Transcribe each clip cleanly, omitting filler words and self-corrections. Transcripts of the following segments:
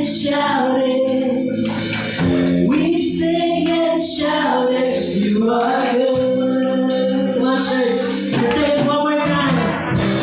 Shout it. We sing and shout it. You are good. Come on, church. Let's say it one more time.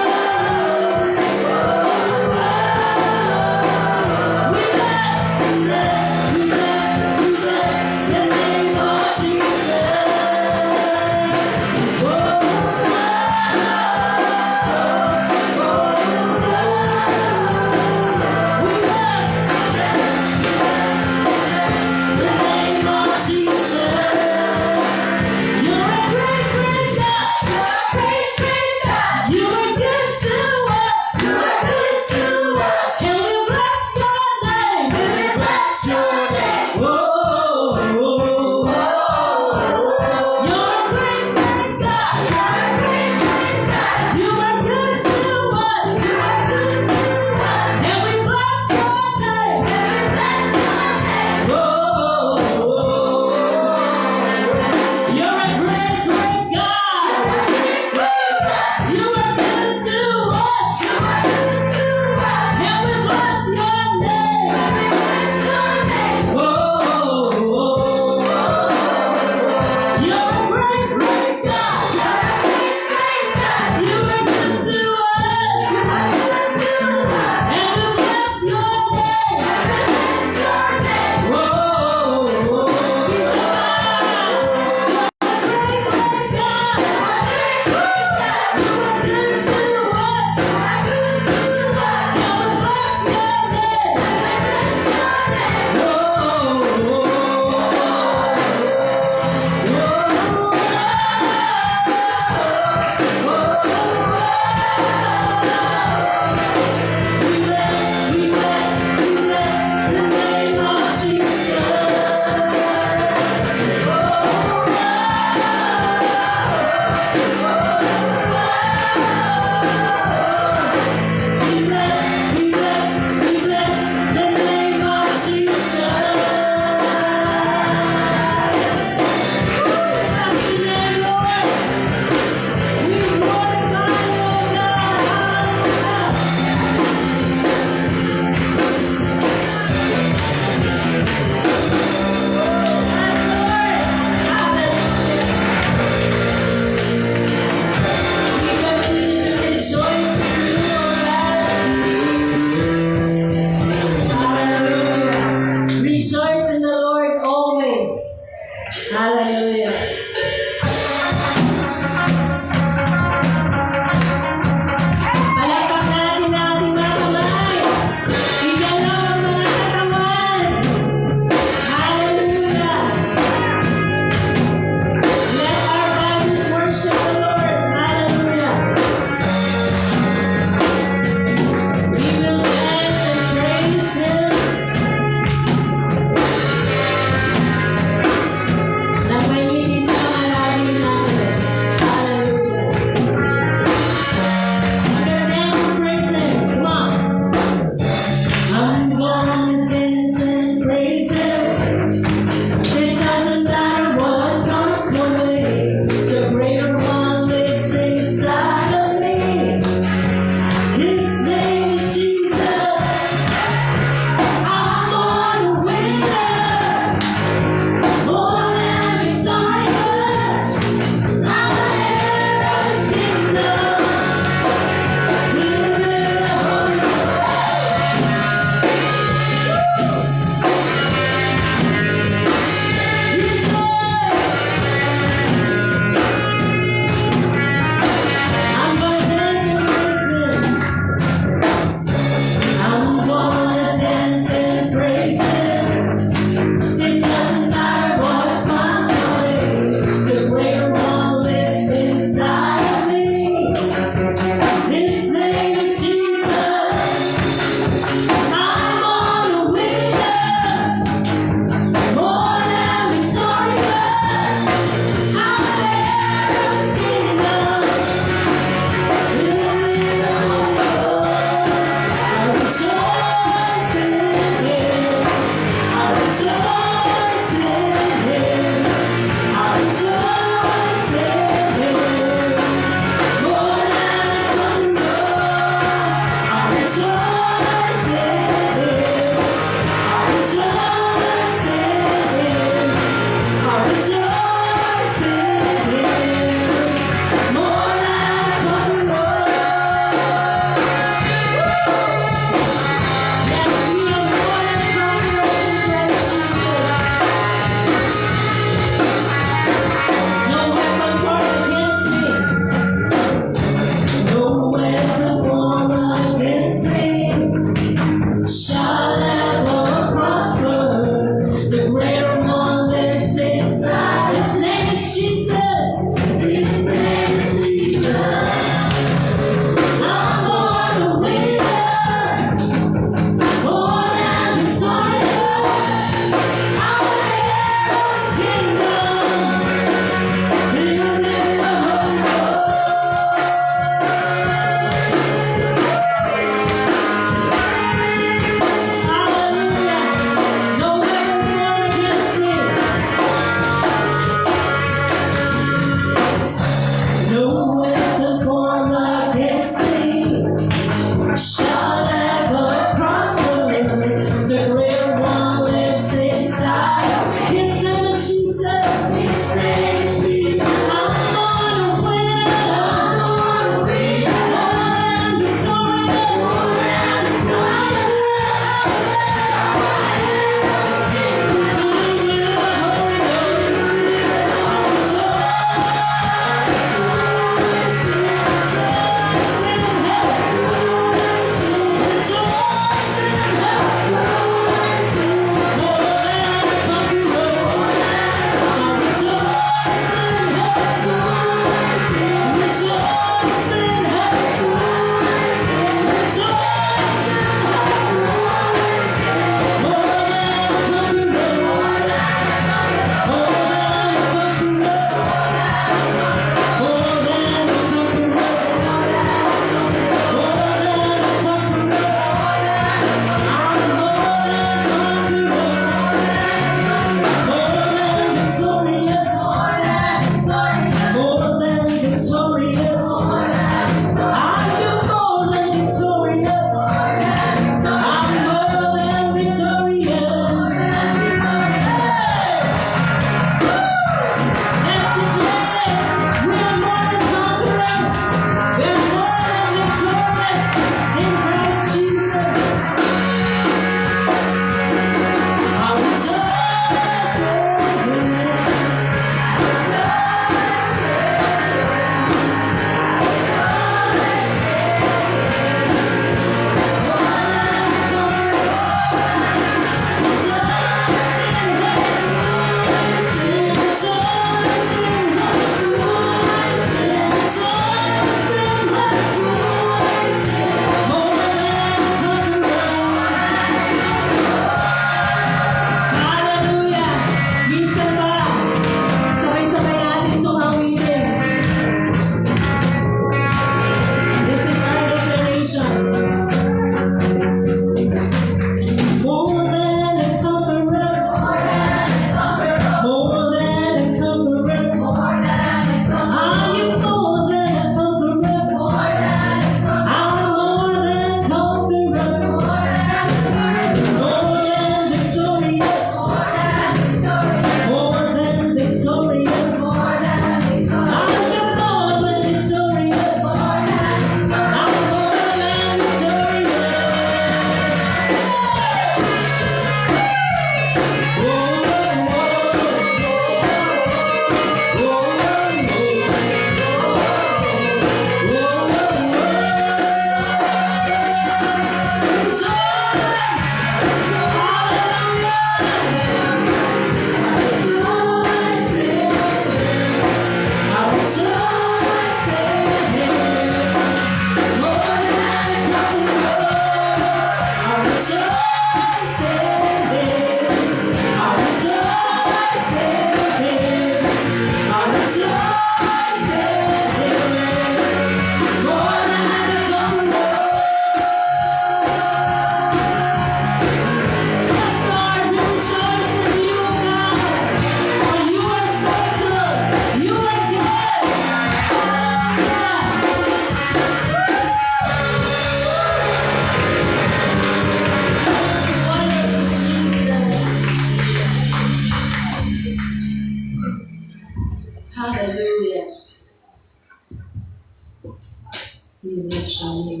shouting.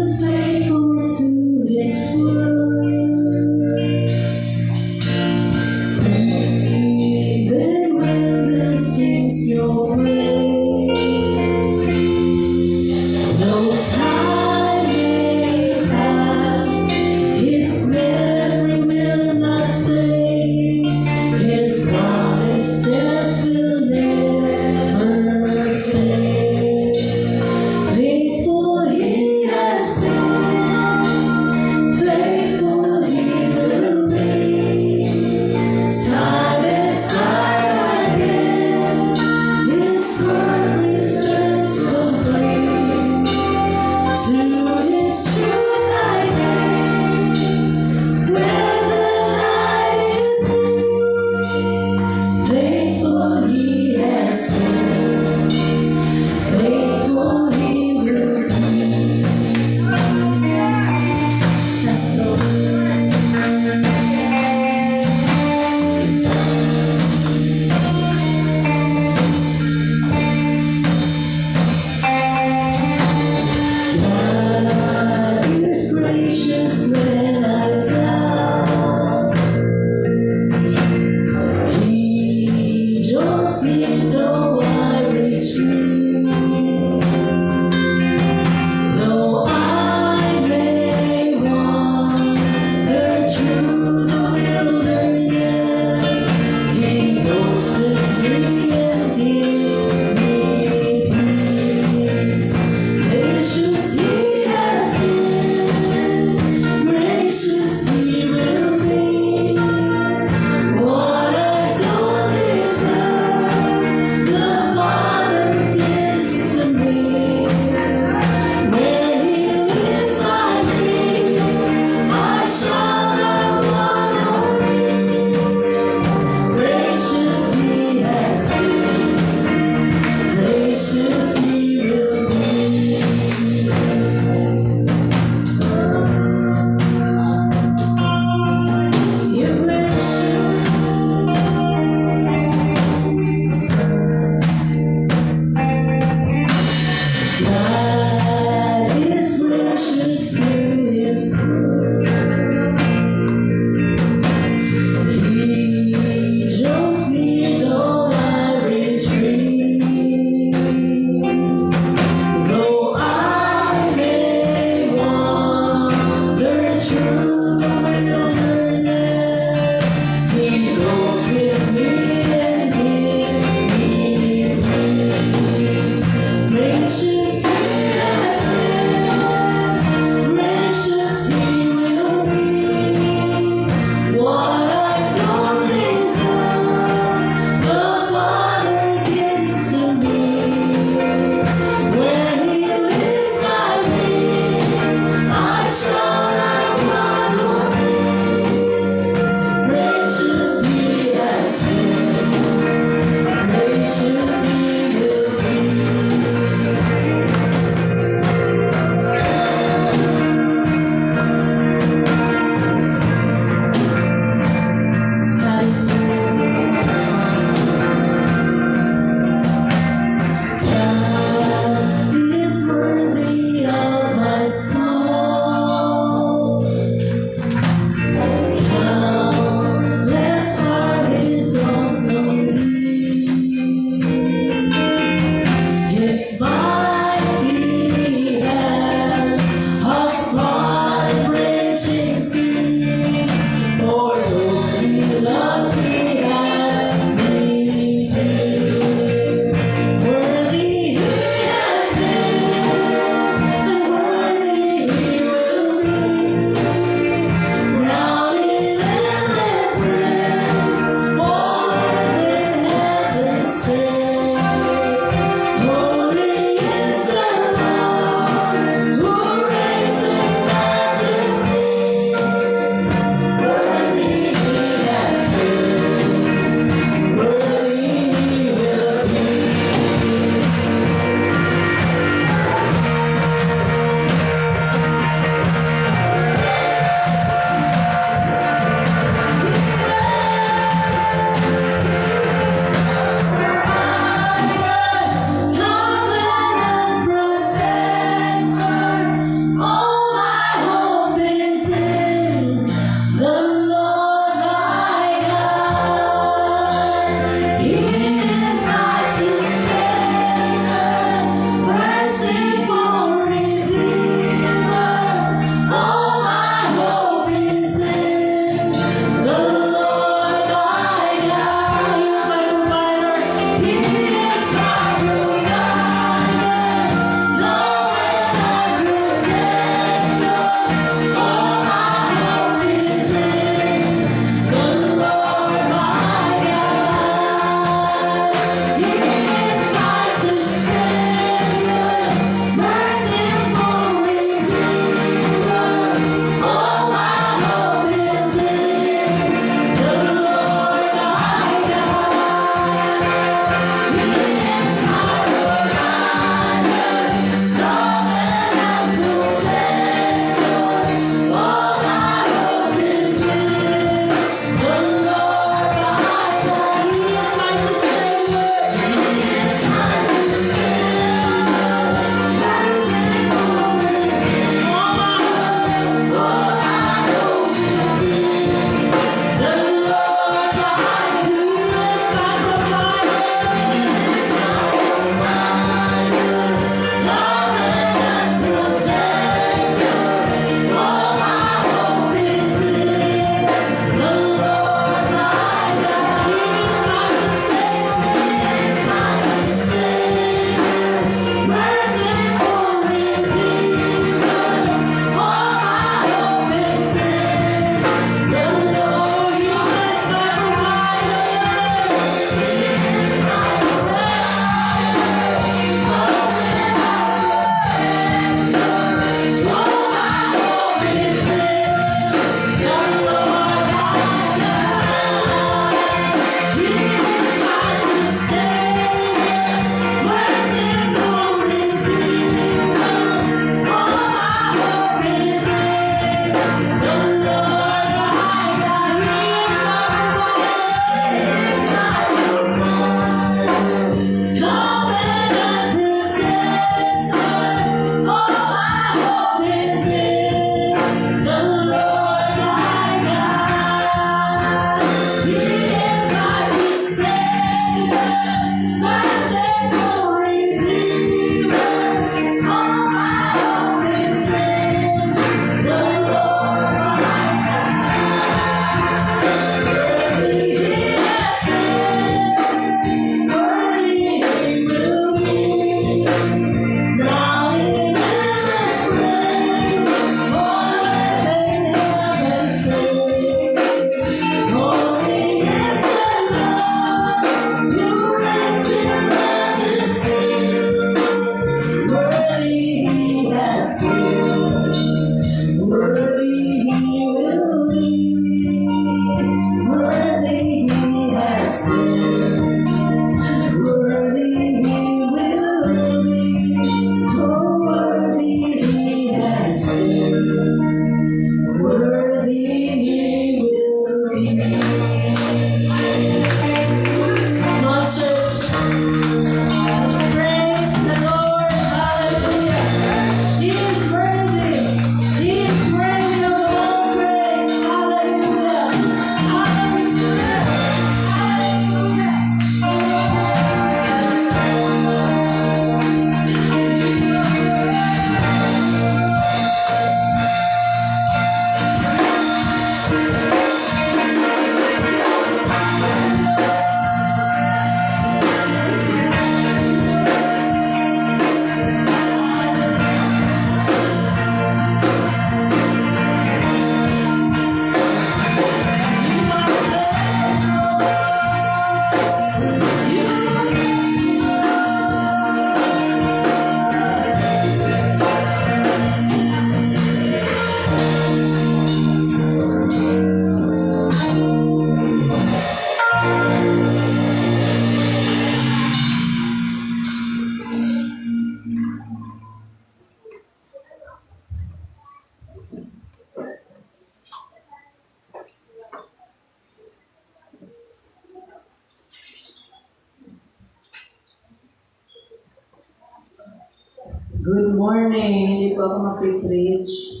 Good morning. Hindi po ako mag-preach.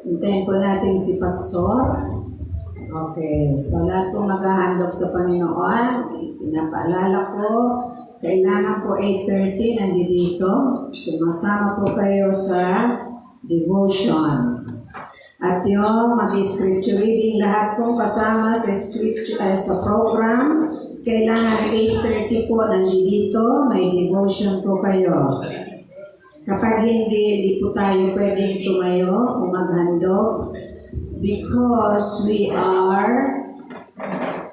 Hintayin po natin si Pastor. Okay. So, lahat po maghahandog sa Panginoon. Pinapaalala ko, kailangan po 8:30 nandito. Sumasama po kayo sa devotion. At yung mag-scripture reading, lahat po kasama sa scripture, sa program. Kailangan 8:30 po nandito. May devotion po kayo. Kapag hindi po tayo pwedeng tumayo o maghandog because we are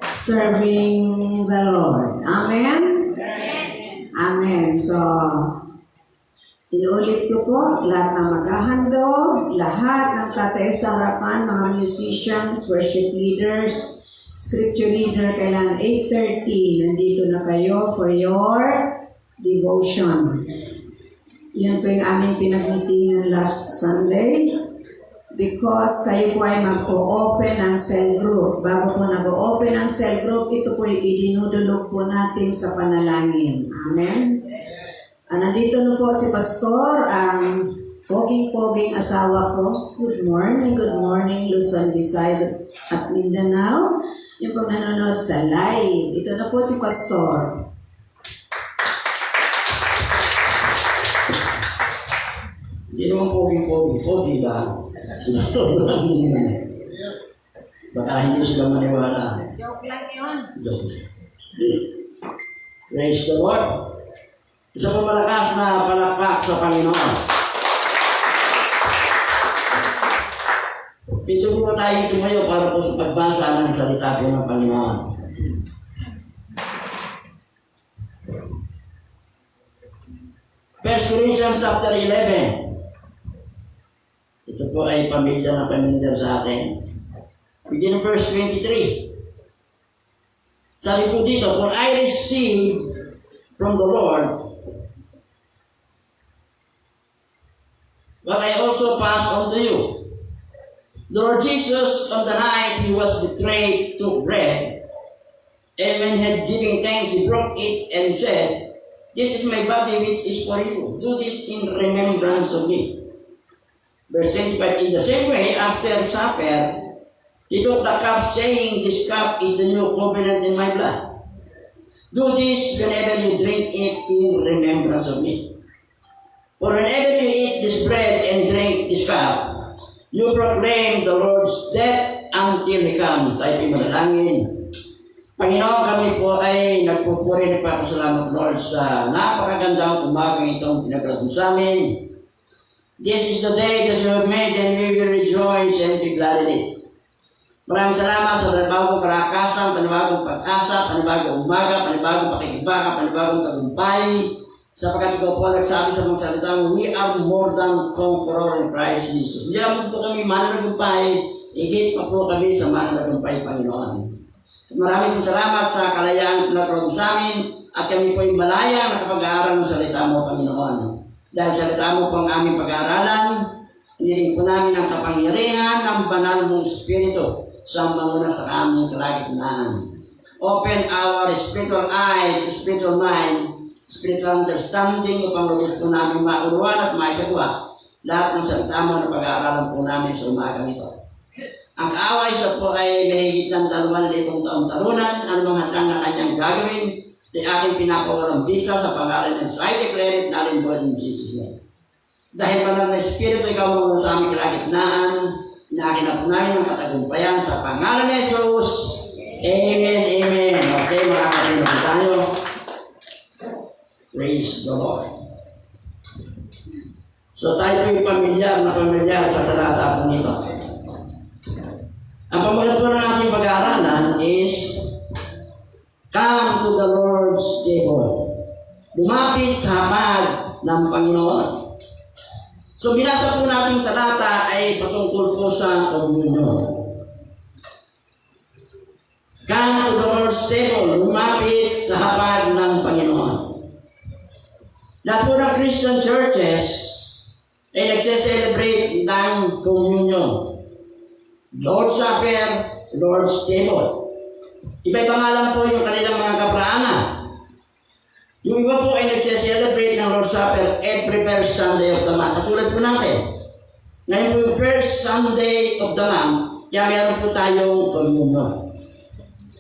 serving the Lord. Amen? Amen. So, inuulit ko po, lahat ng maghahandog, lahat ng tatayo sa harapan, mga musicians, worship leaders, scripture reader, kailangan 8:30, nandito na kayo for your devotion. Yan po yung aming pinag-meetingan last Sunday because kayo po ay mag-o-open ng cell group. Bago po nag-o-open ng cell group, ito po yung idinudulog po natin sa panalangin. Amen? Nandito na po si Pastor, ang poging-poging asawa ko. Good morning, Luzon, Visayas at Mindanao. Yung pong nanonood sa live. Ito na po si Pastor. Hindi naman pogi ba? Sinaturo lang yun. Baka hindi sila maniwala. Joke lang yun. Joke. Praise the Lord. Isa po malakas na palakpak sa Panginoon. Pito po tayong tumayo para po sa pagbasa ng salita po ng Panginoon. First Corinthians chapter 11. Ito po ay pamilya sa atin. Begin verse 23. Sabi po dito, for I received from the Lord what I also passed on to you. The Lord Jesus, on the night he was betrayed, took bread, and when he had given thanks, he broke it and said, this is my body which is for you. Do this in remembrance of me. Verse 25, in the same way, after supper, he took the cup, saying, this cup is the new covenant in my blood. Do this whenever you drink it in remembrance of me. For whenever you eat this bread and drink this cup, you proclaim the Lord's death until He comes. Tayo po'y manalangin. Panginoon, kami po ay nagpupuri, nagpapasalamat, Lord, sa napakagandang umagang itong pinagkaloob sa amin. This is the day that you have made, and we will rejoice and be glad in it. Maraming salamat sa panibagong kalakasan, panibagong pag-asa, panibagong umaga, panibagong pakikibaka, panibagong tagumpay. Sapagkat ikaw po nagsabi sa mga salitang, we are more than conqueror in Christ Jesus. Hindi lang po kami mananagumpay, higit pa po kami sa mananagumpay, Panginoon. Maraming po salamat sa kalayaan na pinagkaloob sa amin, at kami po ay malayang nakapag-aaral ng salita mo, Panginoon. Dahil salita mo po ang aming pag-aaralan, hiniling po namin ang kapangyarihan ng banal mong Espiritu sa manguna sa aming kalagitnaan. Open our spiritual eyes, spiritual mind, spiritual understanding upang lubos po namin mauruan at maisagawa lahat ng salita mo na pag-aaralan po namin sa umagang ito. Ang kaaway sa po ay mahigit ng 2,000 taong talunan, anumang hatang na kanyang gagawin, di aking pinapawalang bisa sa pangalan ng Jesus. I declare it null and void in Jesus' name. Dahil banal na Espiritu, ikaw mo sa aming kalagitnaan, inakinap namin ang katagumpayan sa pangalan ng Jesus. Amen, amen. Okay, mga kapatid tayo. Praise the Lord. So tayo po yung pamilyar sa talata po nito. Ang pamulat po ng ating pag-aaralan is come to the Lord's table. Lumapit sa hapag ng Panginoon. So binasa po nating talata ay patungkol po sa communion. Come to the Lord's table. Lumapit sa hapag ng Panginoon. Lahat po ng Christian churches ay nagse-celebrate ng communion. Lord's Supper, Lord's table. Iba-iba nga lang po yung kanilang mga kapraanan. Yung iba po ay nagse-celebrate ng Lord's Supper every first Sunday of the month. Katulad po natin. Ngayon po yung first Sunday of the month, kaya meron po tayong communion.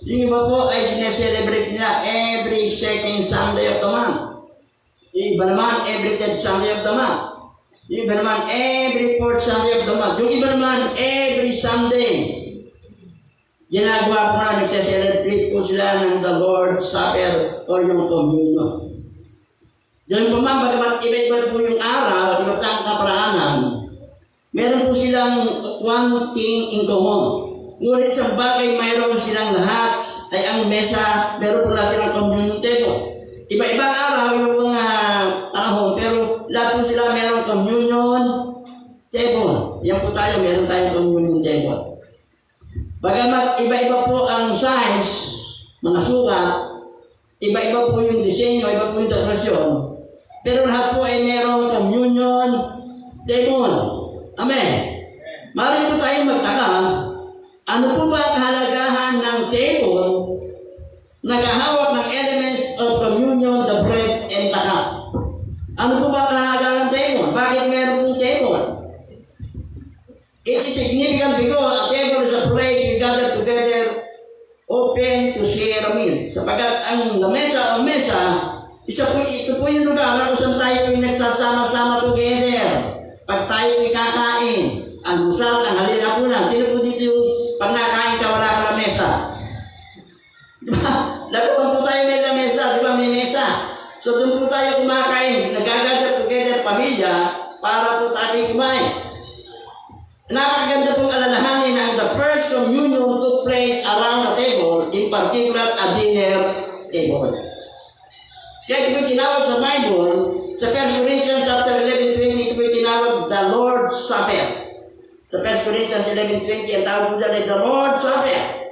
Yung iba po ay sineselebrate nila every second Sunday of the month. Yung iba naman every third Sunday of the month. Yung iba naman every fourth Sunday of the month. Yung iba naman every Sunday. Ginagawa po na nagseselebrate po sila ng the Lord's Supper or yung communion. Diyan po ma'am, bagamat iba-iba po yung araw, iba ang kaparaanan, meron po silang one thing in common. Ngunit sa bagay mayroon silang lahat ay ang mesa, meron po natin ang communion table. Iba-ibang araw, iba-ibang panahon, pero lahat po sila meron communion table. Yan po tayo, meron tayong communion table. Bagamat iba-iba po ang size, mga sukat, iba-iba po yung disenyo, iba po yung dekorasyon, pero lahat po ay merong communion table. Amen. Maaaring po tayong magtaka, ano po ba kahalagahan ng table na kahawak ng elements of communion, the bread and the cup? Ano po ba kahalagahan ng table? Bakit meron pong table? It is significant because a table is a place we gather together, open to share a meal. Sapagkat ang lamesa o mesa, ito po yung lugar kung saan tayo po nagsasama-sama together. Pag tayo po kakain, ang musal, ang halina po na, sino po dito yung pag nakain ka, wala ka lamesa? Diba? Lakuan po tayo may lamesa, diba may mesa? So doon po tayo kumakain, nagagather together pamilya para po tayo kumain. Napakaganda pong alalahanin na the first communion took place around a table, in particular a dinner table. Kaya ito po tinawag sa Bible, sa 1 Corinthians chapter 11:20, ito po tinawag the Lord's Supper. Sa 1 Corinthians 11:20, ang tawag po dyan ay the Lord's Supper.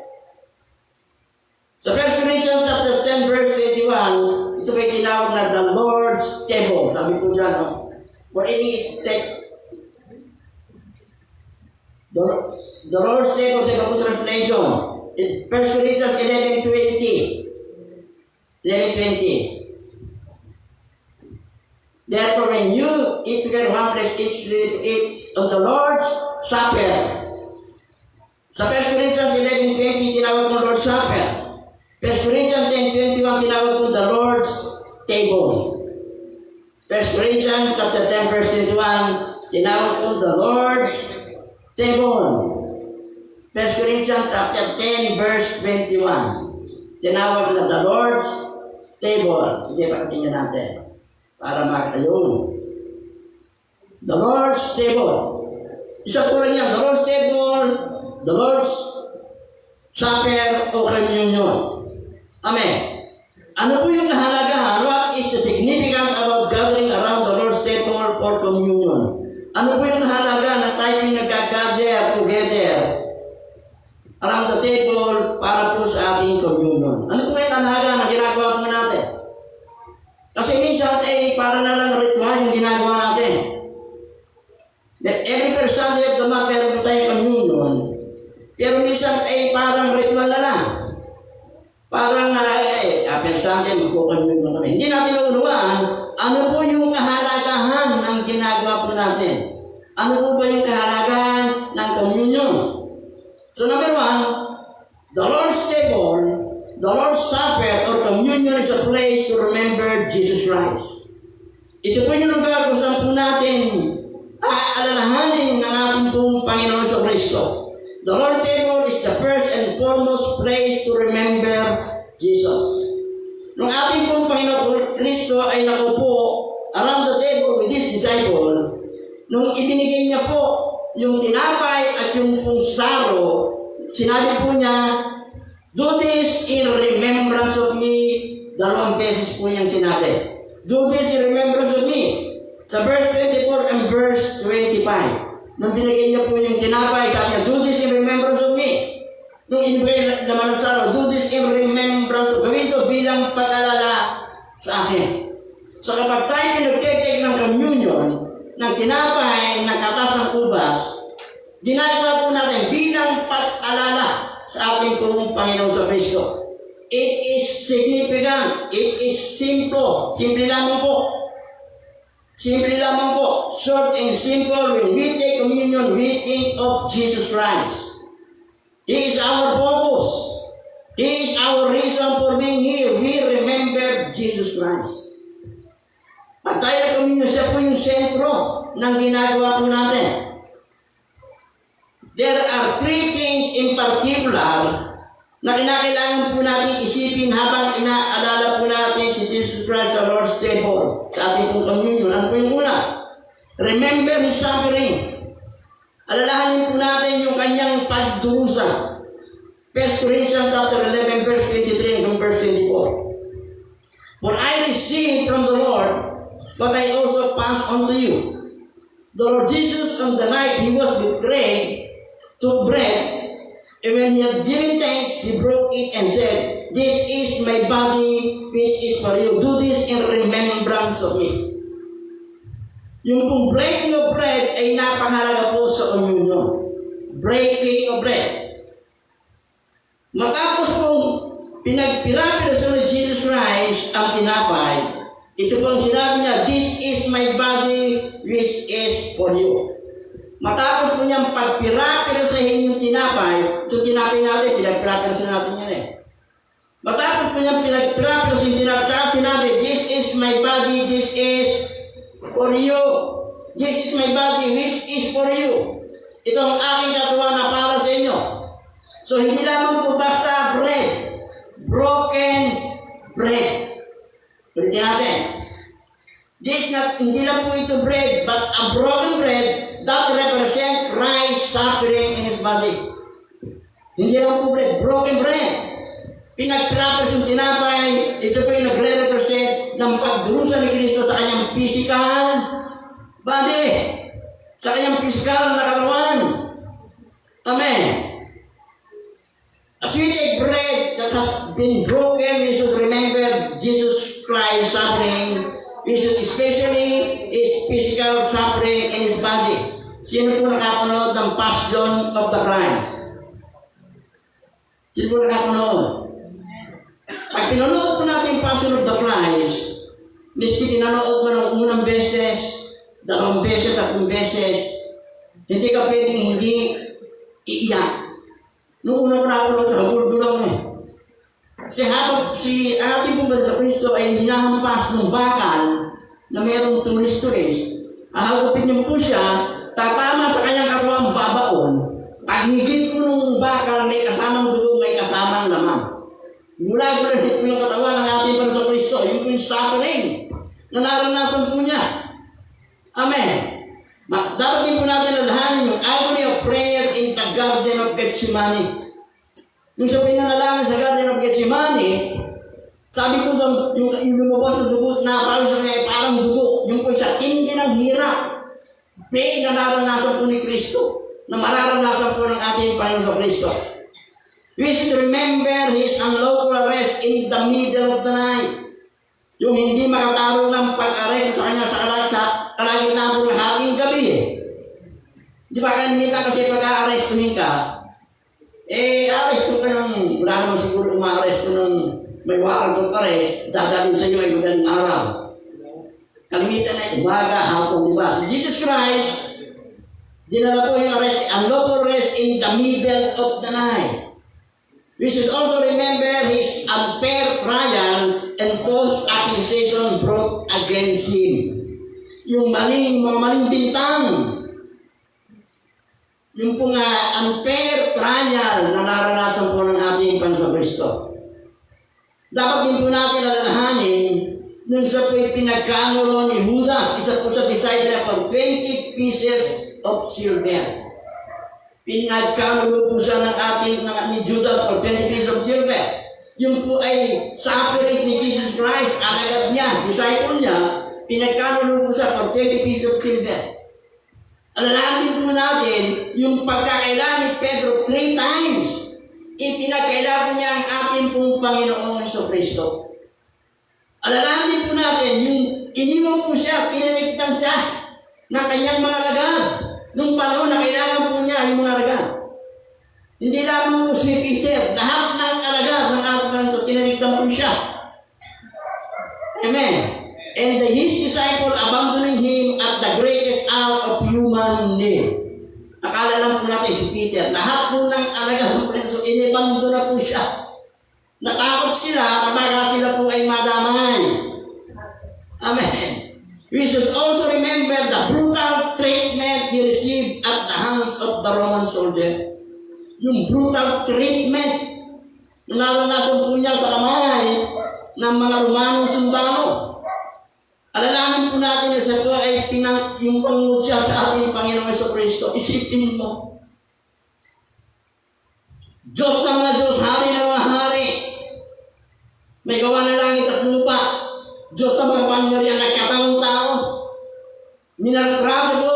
Sa 1 Corinthians chapter 10 verse 21, ito po tinawag na the Lord's Table. Sabi po dyan, no? For any is the Lord's Table sa ibang translation. In 1 Corinthians 11:20. Therefore, when you eat together one place, each to eat of the Lord's Supper. Sa 1 Corinthians 11:20, tinawag ng Lord's Supper. 1 Corinthians 10:21, tinawag ng the Lord's Table. 1 Corinthians chapter 10 verse 21, tinawag ng the Lord's Table. 1 Corinthians chapter 10 verse 21. Tinawag na the Lord's Table. Sige, pakatingin natin. Para makayong. The Lord's Table. Isa po lang yan. The Lord's Table, the Lord's Supper o Communion. Amen. Ano po yung kahalagahan? What is the significance about gathering around the Lord's Table or Communion? Ano po yung kahalagahan na tayo pinag-gather together around the table para po sa ating communion? Ano po yung kahalagahan na ginagawa po natin? Kasi minsan para na lang ritual yung ginagawa natin. Every first Sunday of the month meron po tayong communion. Pero minsan parang ritual na lang. Parang first Sunday magkukommunion kami. Hindi natin uunawaan ano po yung kahalagahan ng ginagawa po natin. Ano po ba yung kahalagahan ng communion? So number one, the Lord's Table, the Lord's Supper or communion is a place to remember Jesus Christ. Ito po yung lugar kung saan po natin aalalahanin ng ating pong Panginoon sa Kristo. The Lord's Table is the first and foremost place to remember Jesus. Nung ating pong Panginoon Kristo ay nakupo around the table with His disciple, nung ibinigay niya po yung tinapay at yung pong saro, sinabi po niya, do this in remembrance of me. 2 beses po niyang sinabi. Do this in remembrance of me. Sa verse 24 and verse 25. Nung binigay niya po yung tinapay, sabi niya, do this in remembrance of me. Nung inibigay naman ng saro, do this in remembrance of me. Gawin ito bilang pag-alala sa akin. So kapag tayo pinag-take ng communion, ng tinapay, ng katas ng kubas, ginagawa po natin bilang pag-alala sa ating pong Panginoon sa Kristo. It is significant. It is simple. Simple lamang po. Simple lamang po. Short and simple. When we take communion, we think of Jesus Christ. He is our focus. He is our reason for being here. We remember Jesus Christ. Pag tayo na communion, siya po yung sentro ng ginagawa po natin. There are three things in particular na kinakailangan po natin isipin habang inaalala po natin si Jesus Christ sa Lord's table, sa ating pong communion. Ano po yung una? Remember His suffering. Alalahanin po natin yung kanyang pagdurusa. 1 Corinthians chapter 11, verse 23 and verse 24. For I received from the Lord what I also passed on to you. The Lord Jesus, on the night He was betrayed, took bread, and when He had given thanks, He broke it and said, "This is my body which is for you. Do this in remembrance of me." Yung pong breaking of bread ay napakahalaga po sa communion. Breaking of bread. Matapos pong pinagpirapiraso ni Jesus Christ ang tinapay, ito po ang sinabi niya, "This is my body which is for you." Matapos po niyang pagpirapirasahin yung tinapay, ito tinapay natin, pinagpirapirasahin natin yan eh. Matapos po niyang pinagpirapirasahin yung tinapay, tsaka sinabi, "This is my body, this is for you. This is my body which is for you." Ito ang aking katawan na para sa inyo. So hindi lamang po basta bread, broken bread. Ulitin natin. Hindi lang po ito bread, but a broken bread that represent Christ's suffering in His body. Hindi lang po bread, broken bread. Pinagtrapas yung tinapay, ito po yung nagre-represent ng pagdurusa ni Kristo sa kanyang physical body, sa kanyang physical na katawan. Amen. As we take bread that has been broken, we should remember Jesus Christ's suffering. We should especially His physical suffering in His body. Sino po nakapanood ng Passion of the Christ? Sino po nakapanood? Pag pinanood po natin Passion of the Christ, miski pinanood mo ng unang beses, dalawang beses, tatlong beses, hindi ka pwedeng hindi iiyak. Noong una ko napanood, nagulgul ako eh. Kasi habang ang ating pong bansa Kristo ay hinahampas ng bakal na mayroong tulis-tulis, ahagupin niyo po siya, tatama sa kanyang katawang babaon, paghigit po ng bakal, may kasamang dugo, may kasamang laman. Mula-mula po yung katawan ng ating bansa Kristo, yung po yung suffering na naranasan po niya. Amen. Dapat din po natin alalahanin yung agony of prayer in the Garden of Gethsemane. Yung sa pinanalangin sa Garden of Gethsemane, sabi po doon, yung lumabas na dugo na parang sa kanya parang dugo, yung po sa tindi ng hirap, pain na naranasan po ni Kristo, na mararanasan po ng ating Panginoon sa Kristo. We should remember His unlawful arrest in the middle of the night. Yung hindi makataro ng pag-arrest sa kanya sa kalagitnaan po ng hating gabi eh. Di ba kanina kasi pag-arrestuhin ka, arresto ka ng, wala naman siguro uma-arresto ng may wakang kong arrest, dadalhin sa inyo ay magaling araw. Kalimitan na umaga, hapon, di ba? So Jesus Christ, dinala po yung arrest, unlawful arrest in the middle of the night. We should also remember His unfair trial and false accusation brought against Him. Yung mga maling bintang, yung pong unfair trial na naranasan po ng ating Panginoon Kristo. Dapat din po natin alalahanin nung siya po'y pinagkanulo ni Judas, isa po sa disciple for 20 pieces of silver. Pinagkanulo po siya ni Judas for 20 pieces of silver. Yung po ay suffering ni Jesus Christ, alagad niya, disciple niya, pinagkanulo po siya for 20 pieces of silver. Alalahanin po natin yung pagkakailan ni Pedro 3 times. Ipinagkailan niya ang ating pong Panginoong Jesucristo. Alalahanin po natin yung iniwan po siya, tiniligtan siya ng kanyang mga lagad. Nung panahon na kailangan po niya yung mga lagad. Hindi lamang po si Peter, lahat ng alagad ng ating Panginoon, tinaligtan po siya. Amen. And his disciple abandoning him at the greatest hour of human need. Akala lang po natin si Peter, lahat po ng alagad ng Panginoon, inibando na po siya. Natakot sila kapag sila po ay madamay. Amen. We should also remember the brutal treatment he received at the hands of the Roman soldier. Yung brutal treatment na naranasan po niya sa kamay ng mga Romanong sundalo. Alalahanin po natin na sa ito ay yung pangungutya sa ating Panginoong Jesucristo. Isipin mo. Diyos ng mga Diyos, hari ng mga hari. May gawa ng langit at lupa. Diyos na makapangyarihan nagkataong tao. Minaltrato po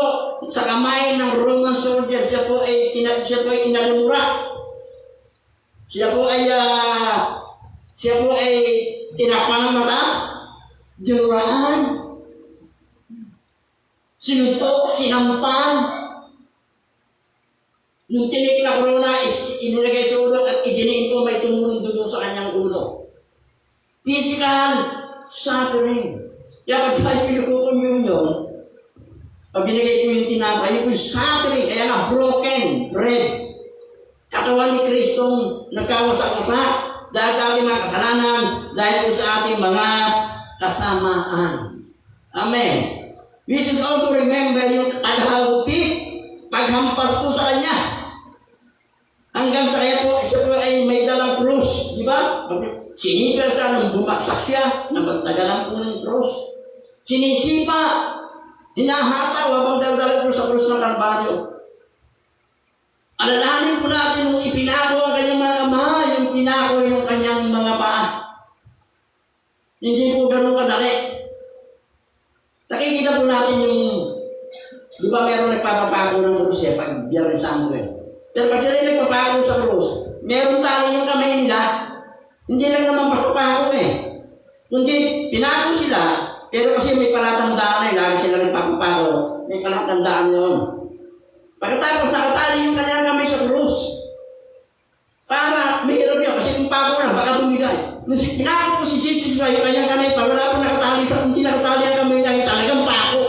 sa kamay ng Roman soldier. Siya po ay inalimura. Siya po ay tinakpan ng mata. Dinuraan. Sinutok, sinampan. Yung tinik na corona inilagay sa ulo at idiniin ko may tumulong dugo sa kanyang ulo. Physical suffering. Kaya pag tayo pinag-communion, pag binigay ko yung tinapay, yung suffering, kaya nga broken bread. Katawan ni Kristong nagkawasak-wasak dahil sa ating mga kasalanan, dahil po sa ating mga kasamaan. Amen. We should also remember yung paghahupit, paghampas po sa kanya. Hanggang sa kaya po, siya po ay may dalang krus, di ba? Sinika siya nung bumaksak siya, nabagtagalan po ng krus. Sinisipa, hinahataw habang daldala po sa krus ng Kalbaryo. Alalahanin po natin nung ipinako ang kanyang mga ama, yung pinako yung kanyang mga paa. Hindi po ganun kadali. Nakikita po natin yung, di ba meron nagpapapako ng krus pag Biyernes Santo Pero pag sila nagpapako sa krus, meron tali yung kamay nila. Hindi lang naman pasapako kundi pinako sila, pero kasi may palatandaan lagi sila nagpapapako. May palatandaan yun. Pagkatapos nakatali yung kanyang kamay sa krus. Para mahirap yun, kasi kung pako na, baka bumigay. Nung pinako po si Jesus na yung kanyang kamay, pag wala po nakatali sa, hindi nakatali ang kamay niya, yung talagang pako.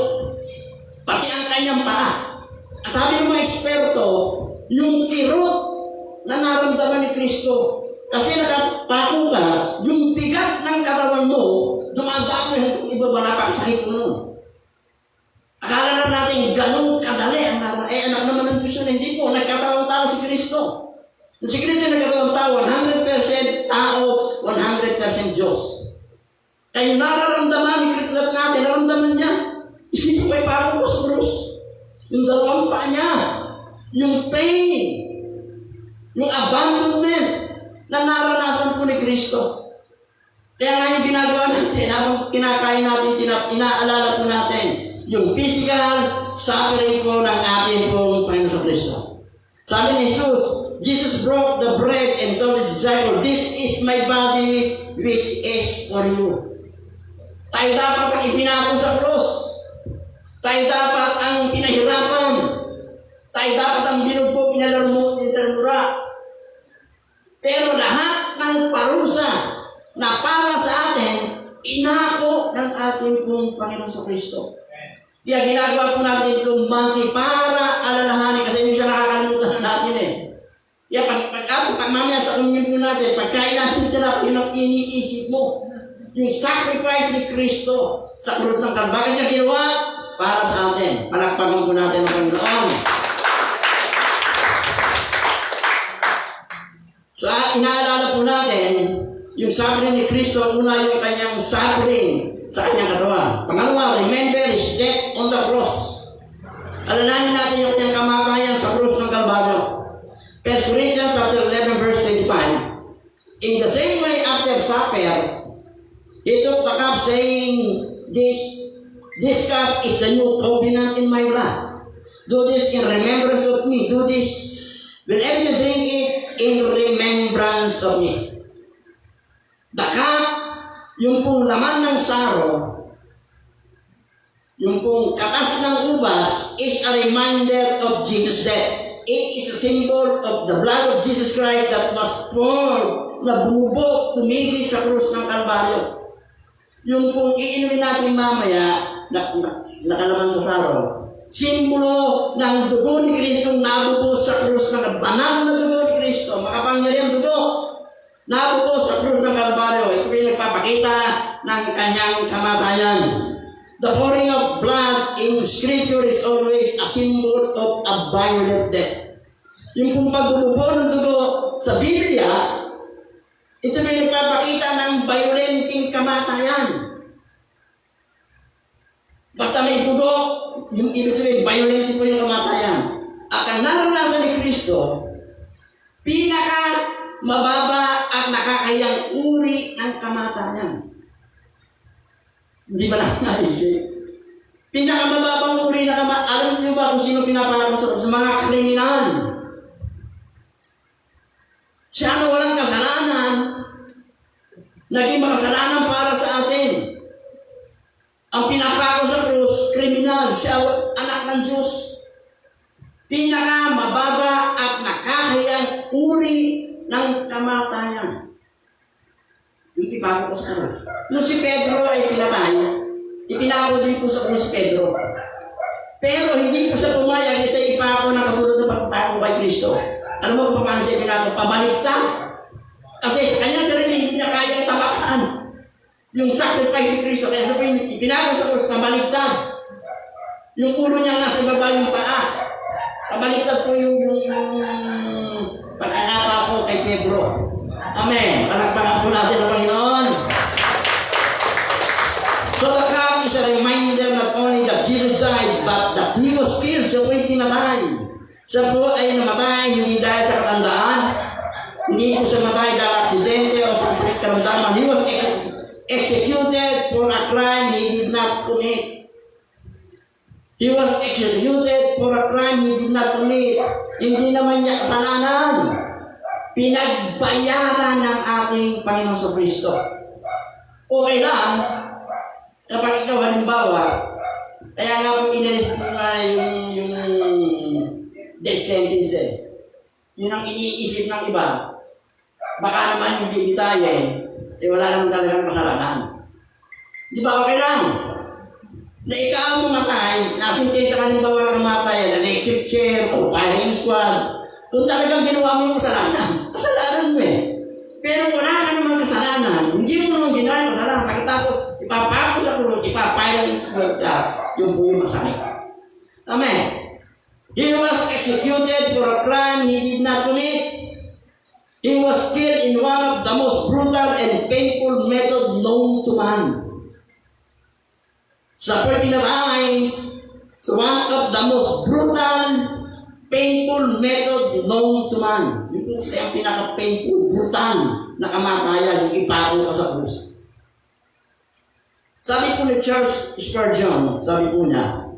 Pati ang kanyang paa. At sabi ng mga eksperto, yung kirot na naramdaman ni Kristo. Kasi nakapako ka, yung bigat ng katawan mo, dumadami hanggang ibaba na pagsakit mo nun. Akala na natin ganun kadali ang anak naman ng Diyos na hindi po, nagkatawang tao si Kristo. Yung si Kristo nagkatawang tao, 100% tao, 100% Diyos. Kaya yung nararamdaman ni Kristo natin, nararamdaman niya, isipin may pako ko sa krus. Yung dalawang pa niya, yung pain, yung abandonment na naranasan po ni Kristo. Kaya nga yung ginagawa natin, habang kinakain natin, inaalala po natin, yung physical suffering po ng ating pong Panginoon Kristo. Sabi ni Jesus broke the bread and told his disciples, "This is my body which is for you." Tayo dapat ang ipinako sa krus. Tayo dapat ang pinahirapan. Tayo dapat ang binugbog, inalarmura. Pero lahat ng parusa na para sa atin, inako ng ating pong Panginoon sa Kristo. Kaya ginagawa po natin itong monthly para alalahanin kasi minsan nakakalimutan na natin Kaya pag mamaya sa communion po natin, pagkain natin tinapay, yun ang iniisip mo. Yung sacrifice ni Kristo sa krus ng Kalbaryo. Bakit niya ginawa? Para sa atin. Palakpakan po natin ang Panginoon. So, inaalala po natin, yung suffering ni Kristo, una yung kanyang suffering sa kanyang katawan. Pangalawa, remember his death on the cross. Alalahanin natin yung kanyang kamatayan sa krus ng Kalbaryo. 1 Corinthians chapter 11 verse 25. In the same way, after supper, he took the cup saying, This cup is the new covenant in my blood. Do this in remembrance of me. Do this whenever you drink it in remembrance of me. The cup, yung pong laman ng saro, yung pong katas ng ubas, is a reminder of Jesus' death. it is a symbol of the blood of Jesus Christ that was poured, na bumubok, tumigil sa krus ng Kalbaryo. Yung kung iinumin natin mamaya, nakalaman sa saro, simbolo ng dugo ni Kristo nabubos sa krus ng banal na dugo ni Kristo, makapangyarihan dugo, nabubos sa krus ng Kalbaryo. Ito yung nagpapakita ng kanyang kamatayan. The pouring of blood in Scripture is always a symbol of a violent death. Yung kung pagbubuo ng dugo sa Biblia, ito may nagpapakita ng violenting kamatayan. Basta may dugo, yung ibig sabihin, violent po yung kamatayan. At ang naranasan ni Kristo, pinaka mababa at nakakayang uri ng kamatayan. Hindi ba naisip? Pinakamababang uri na kamatayan. Alam niyo ba kung sino pinapako sa mga kriminal? Siya na walang kasalanan, naging makasalanan para sa atin. Ang pinapako sa krus, kriminal, siya anak ng Diyos. Pinakamababa at nakakayang uri ng kamatayan. Yung ipako ko sa krus. Nung si Pedro ay pinatay, ipinako din po sa krus si Pedro. Pero hindi po siya pumayag sa ipako na katulad ng pagpako kay Kristo. Alam mo kung paano siya ipinako? Pabaliktad. Kasi sa kanyang sarili, hindi niya kayang tapakan yung sacrifice ni Kristo. Kaya sabihin, ipinako sa krus, pabaliktad. Yung ulo niya nasa baba yung paa. Pabaliktad po yung pag-akapa ko kay Pedro. Amen. Palakpakan po natin ang Panginoon. So the cup is a reminder not only that Jesus died, but that He was killed. Siya po'y pinatay. Siya po ay namatay hindi dahil sa katandaan. Hindi po siya matay dahil aksidente o sa sakit karamdaman. He was executed for a crime He did not commit. He was executed for a crime He did not commit. Hindi naman niya kasalanan. Pinagbayaran ng ating Panginoon sa Kristo. Okay lang, kapag ikaw halimbawa, kaya nga po inalis po na yung death sentence eh. Yun ang iniisip ng iba. Baka naman yung bibitayin, eh wala naman talagang kasalanan. Di ba okay lang? Na ikaw mamatay, nasintensya ka halimbawa ng kamatay, na electric chair o firing squad, kung talagang ginawa mo yung kasalanan mo eh. Pero wala ka naman kasalanan, hindi mo naman ginawa yung kasalanan, pagkatapos ipapako sa kulong, ipapayan ka, yung po yung masakit. Amen. He was executed for a crime He did not commit. He was killed in one of the most brutal and painful methods known to man. Sa pinatay, sa one of the most brutal, painful method known to man. Yung po sila yung pinaka-painful, brutal na kamatayan, yung ipako ka sa krus. Sabi po ni Charles Spurgeon, sabi po niya,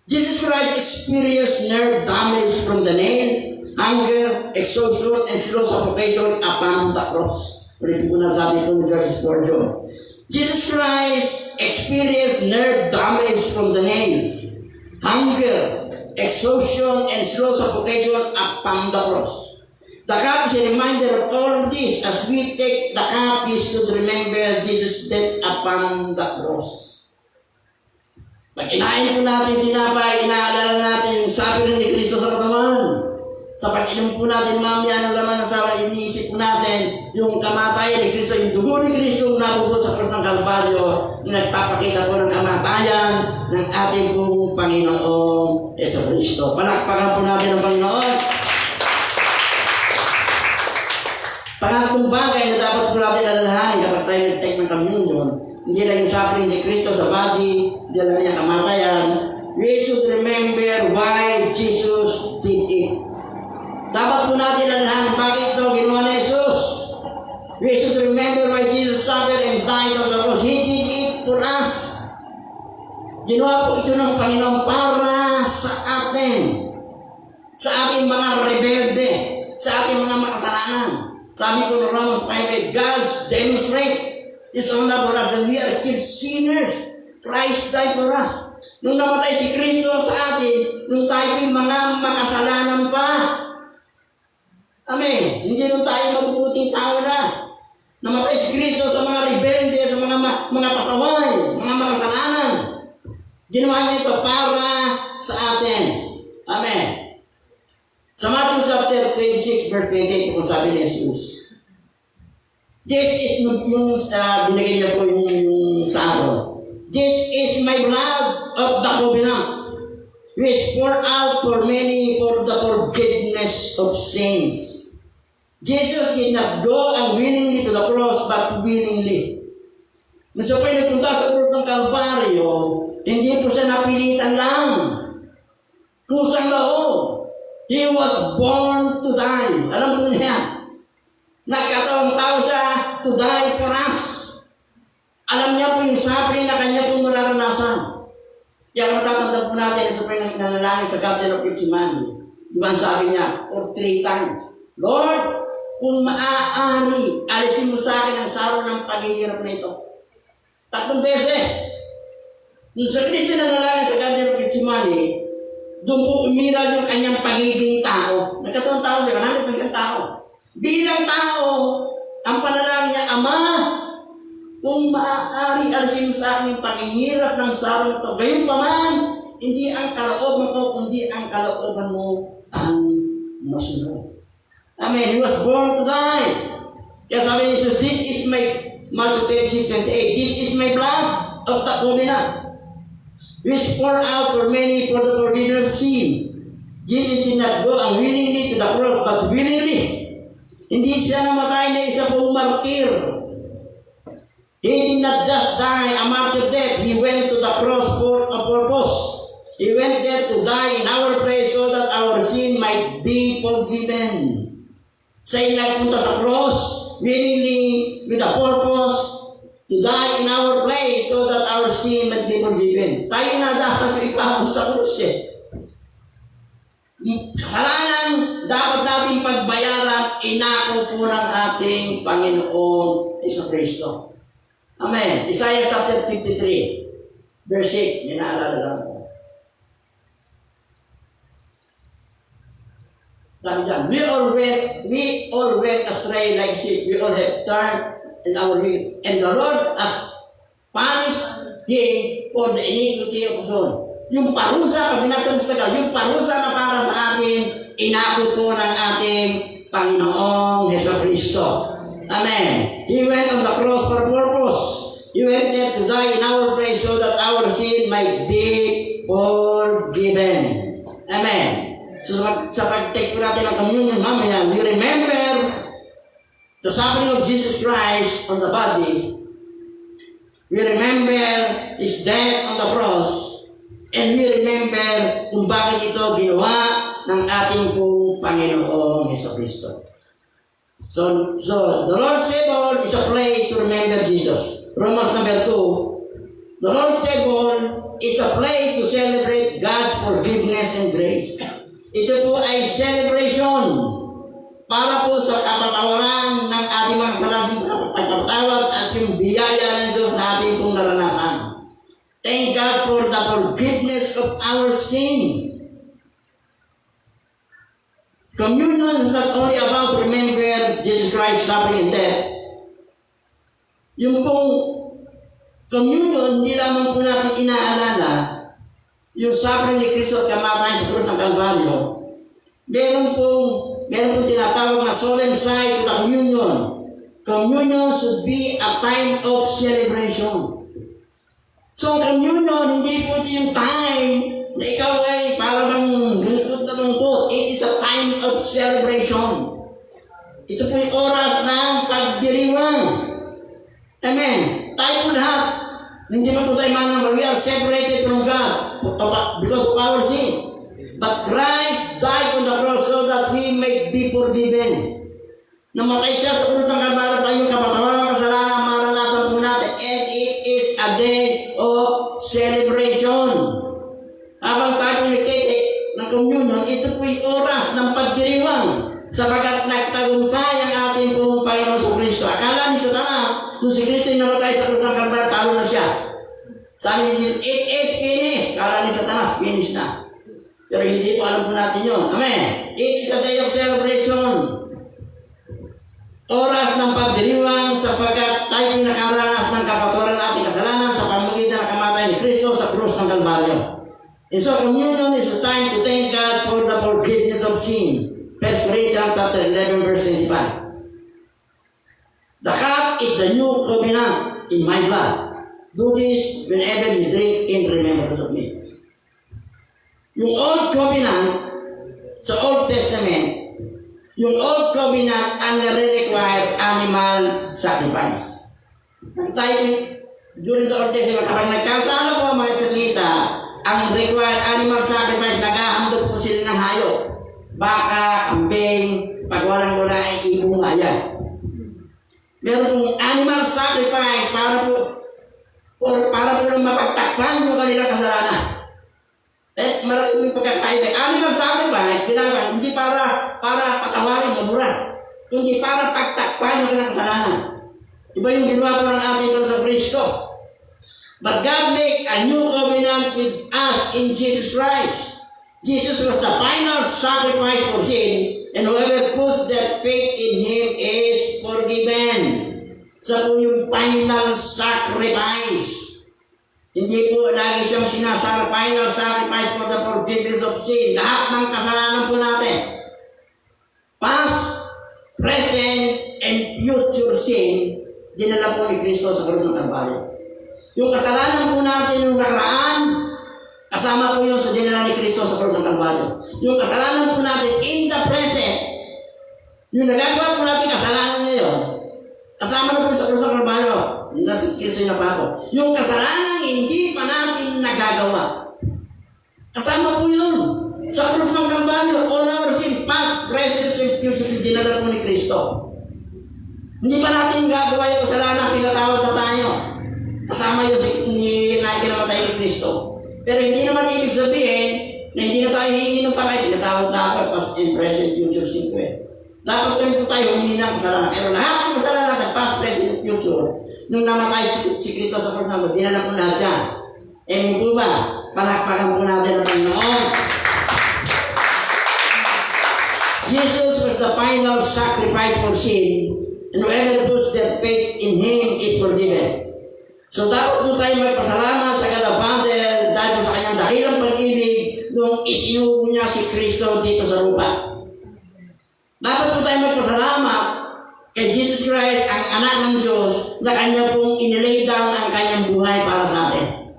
Jesus Christ experienced nerve damage from the nail, hunger, exhaustion, and slow suffocation upon the cross. Ulit po na sabi po ni Charles Spurgeon. Jesus Christ experienced nerve damage from the nails, hunger, exhaustion, and slow suffocation upon the cross. The cup is a reminder of all this. As we take the cup is to remember Jesus' death upon the cross. Pag kinain po natin tinapay, inaalala natin yung suffering ni Kristo sa katawan. Sa pag-inom po natin mamaya ng laman ng sara, iniisip po natin yung kamatayan ni Kristo, yung dugo ni Kristo na nabubos sa krus ng Kalbaryo, na nagpapakita po ng kamatayan ng ating pong Panginoong Jesucristo. Palakpakan po natin ang Panginoon. Pangatlong bagay na dapat po natin alalahanin kapag tayo nag-take ng communion, hindi lang yung suffering ni Kristo sa body, hindi lang yung kamatayan. We should remember why Jesus did it. Dapat po natin alalahanin bakit ito ginawa ni Jesus. We should remember why Jesus suffered and died on the cross. He did it for us. Ginawa po ito ng Panginoon para sa atin. Sa ating mga rebelde. Sa ating mga makasalanan. Sabi ko ng Romans 5, God demonstrate His own love for us that we are still sinners. Christ died for us. Nung namatay si Kristo sa atin, nung tayo mga makasalanan pa. Amen. Hindi nung tayo mabubuting tao na. Namatay si Kristo sa mga rebelde, sa mga pasaway, mga makasalanan. Ginawa niya ito para sa atin. Amen. Sa Matthew chapter 26, verse 28, kung sabi ni Jesus, this is yung binigay niya po yung sa akin. This is my blood of the covenant, which poured out for many for the forgiveness of sins. Jesus did not go unwillingly to the cross, but willingly. Nung siya po'y nagpunta sa krus ng Kalbaryo, hindi po siya napilitan lang. Kusang loob. He was born to die. Alam mo niya? Nagkatawang tao siya to die for us. Alam niya po yung suffering na kanya po nararanasan. Kaya matatanda po natin sa suffering na nanalangin sa Garden of Gethsemane. Di ba sabi niya, or 3 times, Lord, kung maaari, alisin mo sa akin ang saro ng paghihirap na ito. 3 beses. Nung sa Kristo na nanalangin sa Garden of Gethsemane, doon po umiral yung kanyang pagiging tao. Nagkataon tao siya, 100% tao. Bilang tao, ang panalangin niya, Ama, kung maaari alisin mo sa akin yung paghihirap ng sarong ito. Gayun pa man, hindi ang kalooban ko, kundi ang kalooban mo ang masunod. Amen. He was born to die. Kaya sabi ni Jesus, this is my, Matthew 26:28, this is my blood of the covenant, which pour out for many for the forgiveness of sin. Jesus did not go unwillingly to the cross, but willingly. Hindi siya namatay na isa pong martir. He did not just die a martyr death. He went to the cross for a purpose. He went there to die in our place so that our sin might be forgiven. Siya nagpunta sa cross willingly with a purpose to die in our place so that our sin might be forgiven. Tayo na dapat yung ipapos sa cross eh. Kasalanan dapat natin pagbayaran, inako po ng ating Panginoon Jesucristo. Amen. Isaiah chapter 53, verse 6. May naalala lang po. Sabi dyan, we all went astray like sheep. We all have turned in our way. And the Lord has punished him for the iniquity of his own. Yung parusa, pag binasa mo sa yung parusa na para sa atin, inako po ng ating Panginoong Jesucristo. Amen. He went on the cross for a purpose. He went there to die in our place so that our sin might be forgiven. Amen. So sa pag-take po natin ang communion mamaya, we remember the suffering of Jesus Christ on the body. We remember His death on the cross. And we remember kung bakit ito ginawa ng ating pong Panginoong Jesucristo. So the Lord's table is a place to remember Jesus. Romans number 2. The Lord's table is a place to celebrate God's forgiveness and grace. Ito po ay celebration para po sa kapatawaran ng ating mga kasalanan, pagpapatawad at yung biyaya ng Diyos na ating pong naranasan. Thank God for the forgiveness of our sin. Communion is not only about to remember Jesus Christ's suffering and death. Yung pong communion, hindi lamang po natin inaalala yung suffering ni Kristo at kamatayan sa krus ng Kalbaryo. Meron pong tinatawag na solemn side to the communion. Communion should be a time of celebration. So, ang communion, hindi po ito yung time na ikaw ay parang lungkot na lungkot. It is a time of celebration. Ito po yung oras ng pagdiriwang. Amen. Tayo po lahat, hindi pa po tayo manang, we are separated from God because of our sin. But Christ died on the cross so that we might be forgiven. Namatay siya sa krus ng Kalbaryo para yung kapatawaran ng kasalanan maranasan po natin. And it is a day of celebration. Habang tayo nagtitik ng communion, ito po yung oras ng pagdiriwang sapagat nagtagumpay ang ating pong Panginoon sa Kristo. Akala ni Satanas, kung si Kristo yung namatay sa krus ng Kalbaryo, talo na siya. Sabi ni Jesus, it is finished. Kala ni Satanas, finished na. Pero hindi po alam po natin yun. Amen. It is a day of celebration. Oras ng pagdiriwang sapagkat tayo pinakaranas ng kapatawaran ng ating kasalanan sa pamamagitan ng kamatay ni Kristo sa krus ng Kalbaryo. And so communion is a time to thank God for the forgiveness of sin. 1 Corinthians chapter 11 verse 25. The cup is the new covenant in my blood. Do this whenever you drink in remembrance of me. Yung Old Covenant, sa Old Testament, yung Old Covenant ang nare-require animal sacrifice. Tayo, during the Old Testament, kapag nagkasala po mga Israelita, ang required animal sacrifice, naghahandog po sila ng hayop. Baka, kambing, pag walang-wala ay ibong yan. Meron pong animal sacrifice para po lang mapagtakpan yung kanilang kasalanan. Maraming pagkakaiba. Animal sacrifice, ginagawa, hindi para patawarin, mabura. Kundi para pagtakpan yung kanilang kasalanan. Iba yung ginawa po ng ating sa Kristo. But God made a new covenant with us in Jesus Christ. Jesus was the final sacrifice for sin, and whoever puts their faith in Him is forgiven. Sa po yung final sacrifice. Hindi po lagi siyang sinasar, final sacrifice for the forgiveness of sin. Lahat ng kasalanan po natin. Past, present, and future sin, dinala po ni Kristo sa krus ng Kalbaryo. Yung kasalanan po natin yung nakaraan, kasama po yun sa dinala ni Kristo sa krus ng Kalbaryo. Yung kasalanan po natin in the present, yung nagagawa po natin kasalanan ngayon, kasama na po sa krus ng Kalbaryo. Nasa Kristo na pa ako. Yung kasalanan hindi pa natin nagagawa, kasama po yun sa krus ng Kalbaryo. All our sin, past, present, and future, dinala po ni Kristo. Hindi pa natin gagawa yung kasalanan, pinatawad na tayo. Kasama yun ni kinamatay ni Kristo. Pero hindi naman ibig sabihin na hindi na tayo hihingi ng takay. Pinatawad na ako, past and present, future, sin. Dapat rin po tayo humingi ng kasalanan. Pero lahat ng kasalanan natin, past, present, and future, nung namatay si Kristo sa krus ng Kalbaryo, dinala po lahat yan. Amen po ba? Palakpakan po natin ang Panginoon. Jesus was the final sacrifice for sin, and whoever puts their faith in Him is forgiven. So dapat po tayo magpasalamat sa God the Father dahil sa kanyang dakilang pag-ibig nung isinubo niya si Kristo dito sa lupa. Dapat po tayo magpasalamat kay Jesus Christ, ang anak ng Diyos, na kanya pong inilay down ang kanyang buhay para sa atin.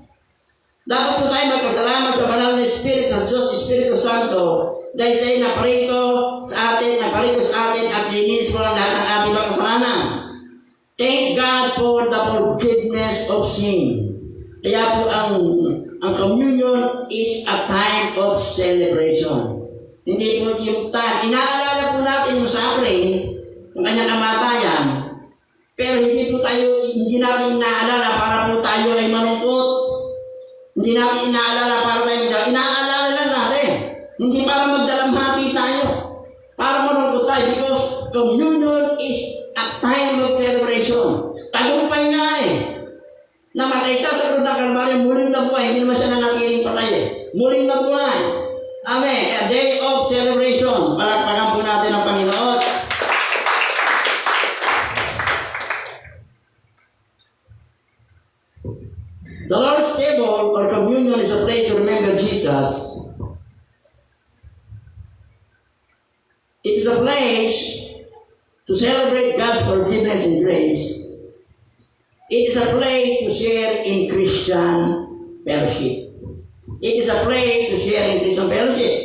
Dapat po tayo magpasalamat sa banal na Espiritu ng Diyos, Espiritu Santo, dahil siya'y naparito sa atin at linis mo ang lahat ng ating mga kasalanan. Thank God for the forgiveness of sin. Kaya po ang communion is a time of celebration. Hindi po yung time. Inaalala po natin yung suffering, yung kanyang kamatayan, pero hindi natin inaalala para po tayo ay malungkot. Hindi natin inaalala para tayo inaalala lang natin. Hindi para magdalamhati tayo, para malungkot tayo, because communion is a time of celebration. Tagumpay nga namatay siya sa krus ng Kalbaryo, muling nabuhay. Hindi naman siya nanatiling patay muling nabuhay. Amen. A day of celebration. Palakpakan po natin ang Panginoon. The Lord's table or communion is a place to remember Jesus. It is a place to celebrate God's forgiveness and grace. It is a place to share in Christian fellowship. It is a place to share in Christian fellowship.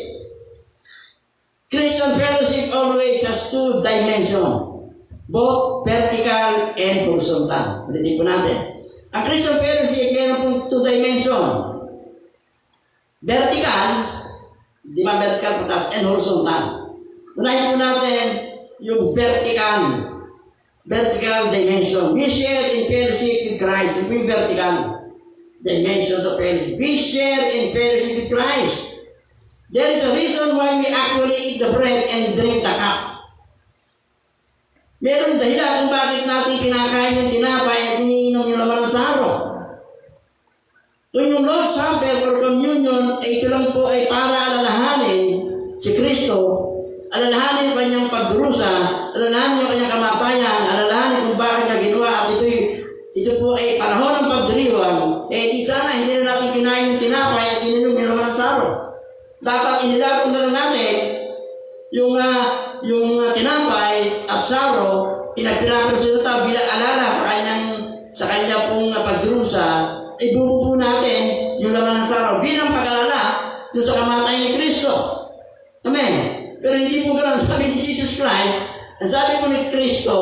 Christian fellowship always has two dimensions, both vertical and horizontal. Ulitin po natin. Ang Christian fellowship, meron pong two dimensions. Vertical, di ba vertical patas, and horizontal. Unahin po natin yung vertical dimension. We share in fellowship with Christ. Yung vertical dimensions of fellowship. We share in fellowship with Christ. There is a reason why we actually eat the bread and drink the cup. Meron dahilan kung bakit natin kinakain yung tinapay at iniinom yung laman ng saro. Kung yung Lord's Supper or Communion, ay ito lang po ay para alalahanin si Kristo, alalahanin yung kanyang pagdurusa, alalahanin yung kanyang kamatayan, alalahanin kung bakit niya ginawa, at ito po ay panahon ng pagdiriwang, di sana hindi na natin kinain yung tinapay at ininom yung laman ng saro. Dapat inilagong na lang natin yung tinapay at saro, pinagpinapersin ito bilang alala sa kanya pong pagdurusa, ibubuo natin yung laman ng saro bilang pag-alala doon sa kamatayan ni Kristo. Amen. Pero hindi po ganoon sabi ni Jesus Christ. Ang sabi po ni Kristo,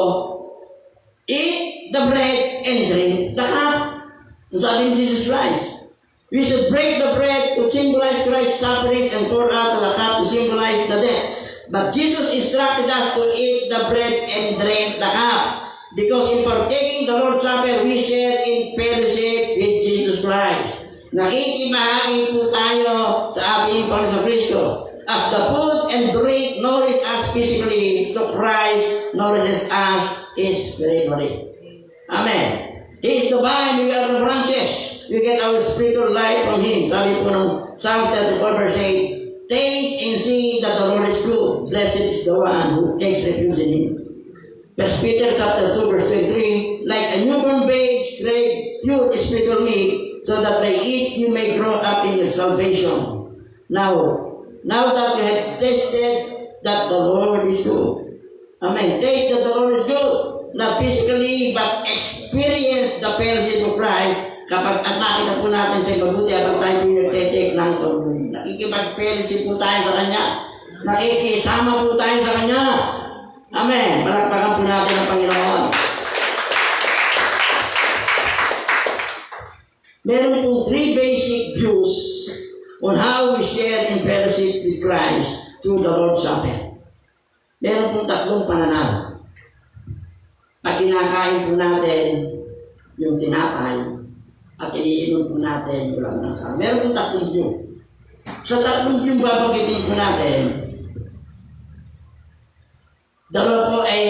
eat the bread and drink the cup. Ang sabi ni Jesus Christ. We should break the bread to symbolize Christ's suffering and pour out the cup to symbolize the death. But Jesus instructed us to eat the bread and drink the cup. Because in partaking the Lord's Supper, we share in fellowship with Jesus Christ. Nakikibahagi po tayo sa ating Panginoon Kristo. As the food and drink nourish us physically, so Christ nourishes us spiritually. Amen. He is the vine, we are the branches. We get our spiritual life from Him. Sabi po ng Psalm 34 verse 8, taste and see that the Lord is good. Blessed is the one who takes refuge in Him. 1 Peter chapter 2 verse 23, like a newborn babe crave pure spiritual meat, so that by it you may grow up in your salvation. Now that you have tasted that the Lord is good. Amen. Taste that the Lord is good. Not physically, but experience the fellowship of Christ. Kapag at nakita po natin sa mabuti at tayo po yung nagtitake ng communion. Nakikipag-fellowship po tayo sa Kanya. Nakikisama po tayo sa Kanya. Amen. Palakpakan po natin ang Panginoon. Meron pong 3 basic views on how we share in fellowship with Christ through the Lord's Supper. Meron pong 3 pananaw. Pag kinakain po natin yung tinapay at iniinom po natin yung laman ng saro. Meron pong 3 view. Sa 3 view babanggitin po natin, dalawa po ay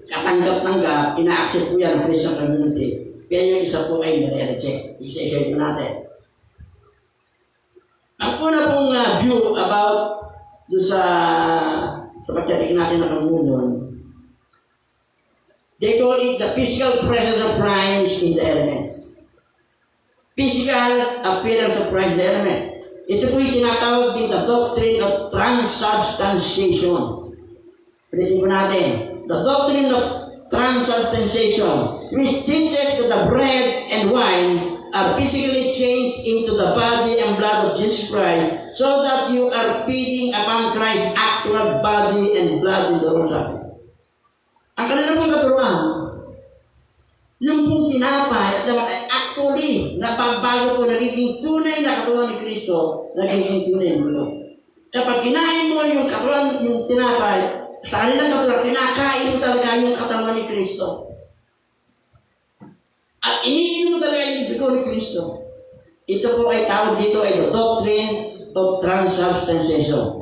katanggap-tanggap, ina-accept po yan ng Christian community. Kaya yung isa po ay nire-reject. Isa-share po natin. Ang una pong view about doon sa pagdating natin ng communion, they call it the physical presence of Christ in the elements. Physical appearance of Christ in the element. Ito po yung tinatawag din the doctrine of transubstantiation. Pwede po natin. The doctrine of transubstantiation, which teaches that the bread and wine are physically changed into the body and blood of Jesus Christ, so that you are feeding upon Christ's actual body and blood in the Lord's Supper. Ang kanila pong katuruan, yung pong tinapay at actually, napagbago po, nagiging tunay na katuruan ni Kristo, nagiging tunay mo. Kapag kinain mo yung katuruan, yung tinapay, sa kanilang katuruan, kinakain mo talaga yung katawan ni Kristo. At iniinom mo talaga yung dugo ni Kristo. Ito po ay tawag dito ay the doctrine of transubstantiation.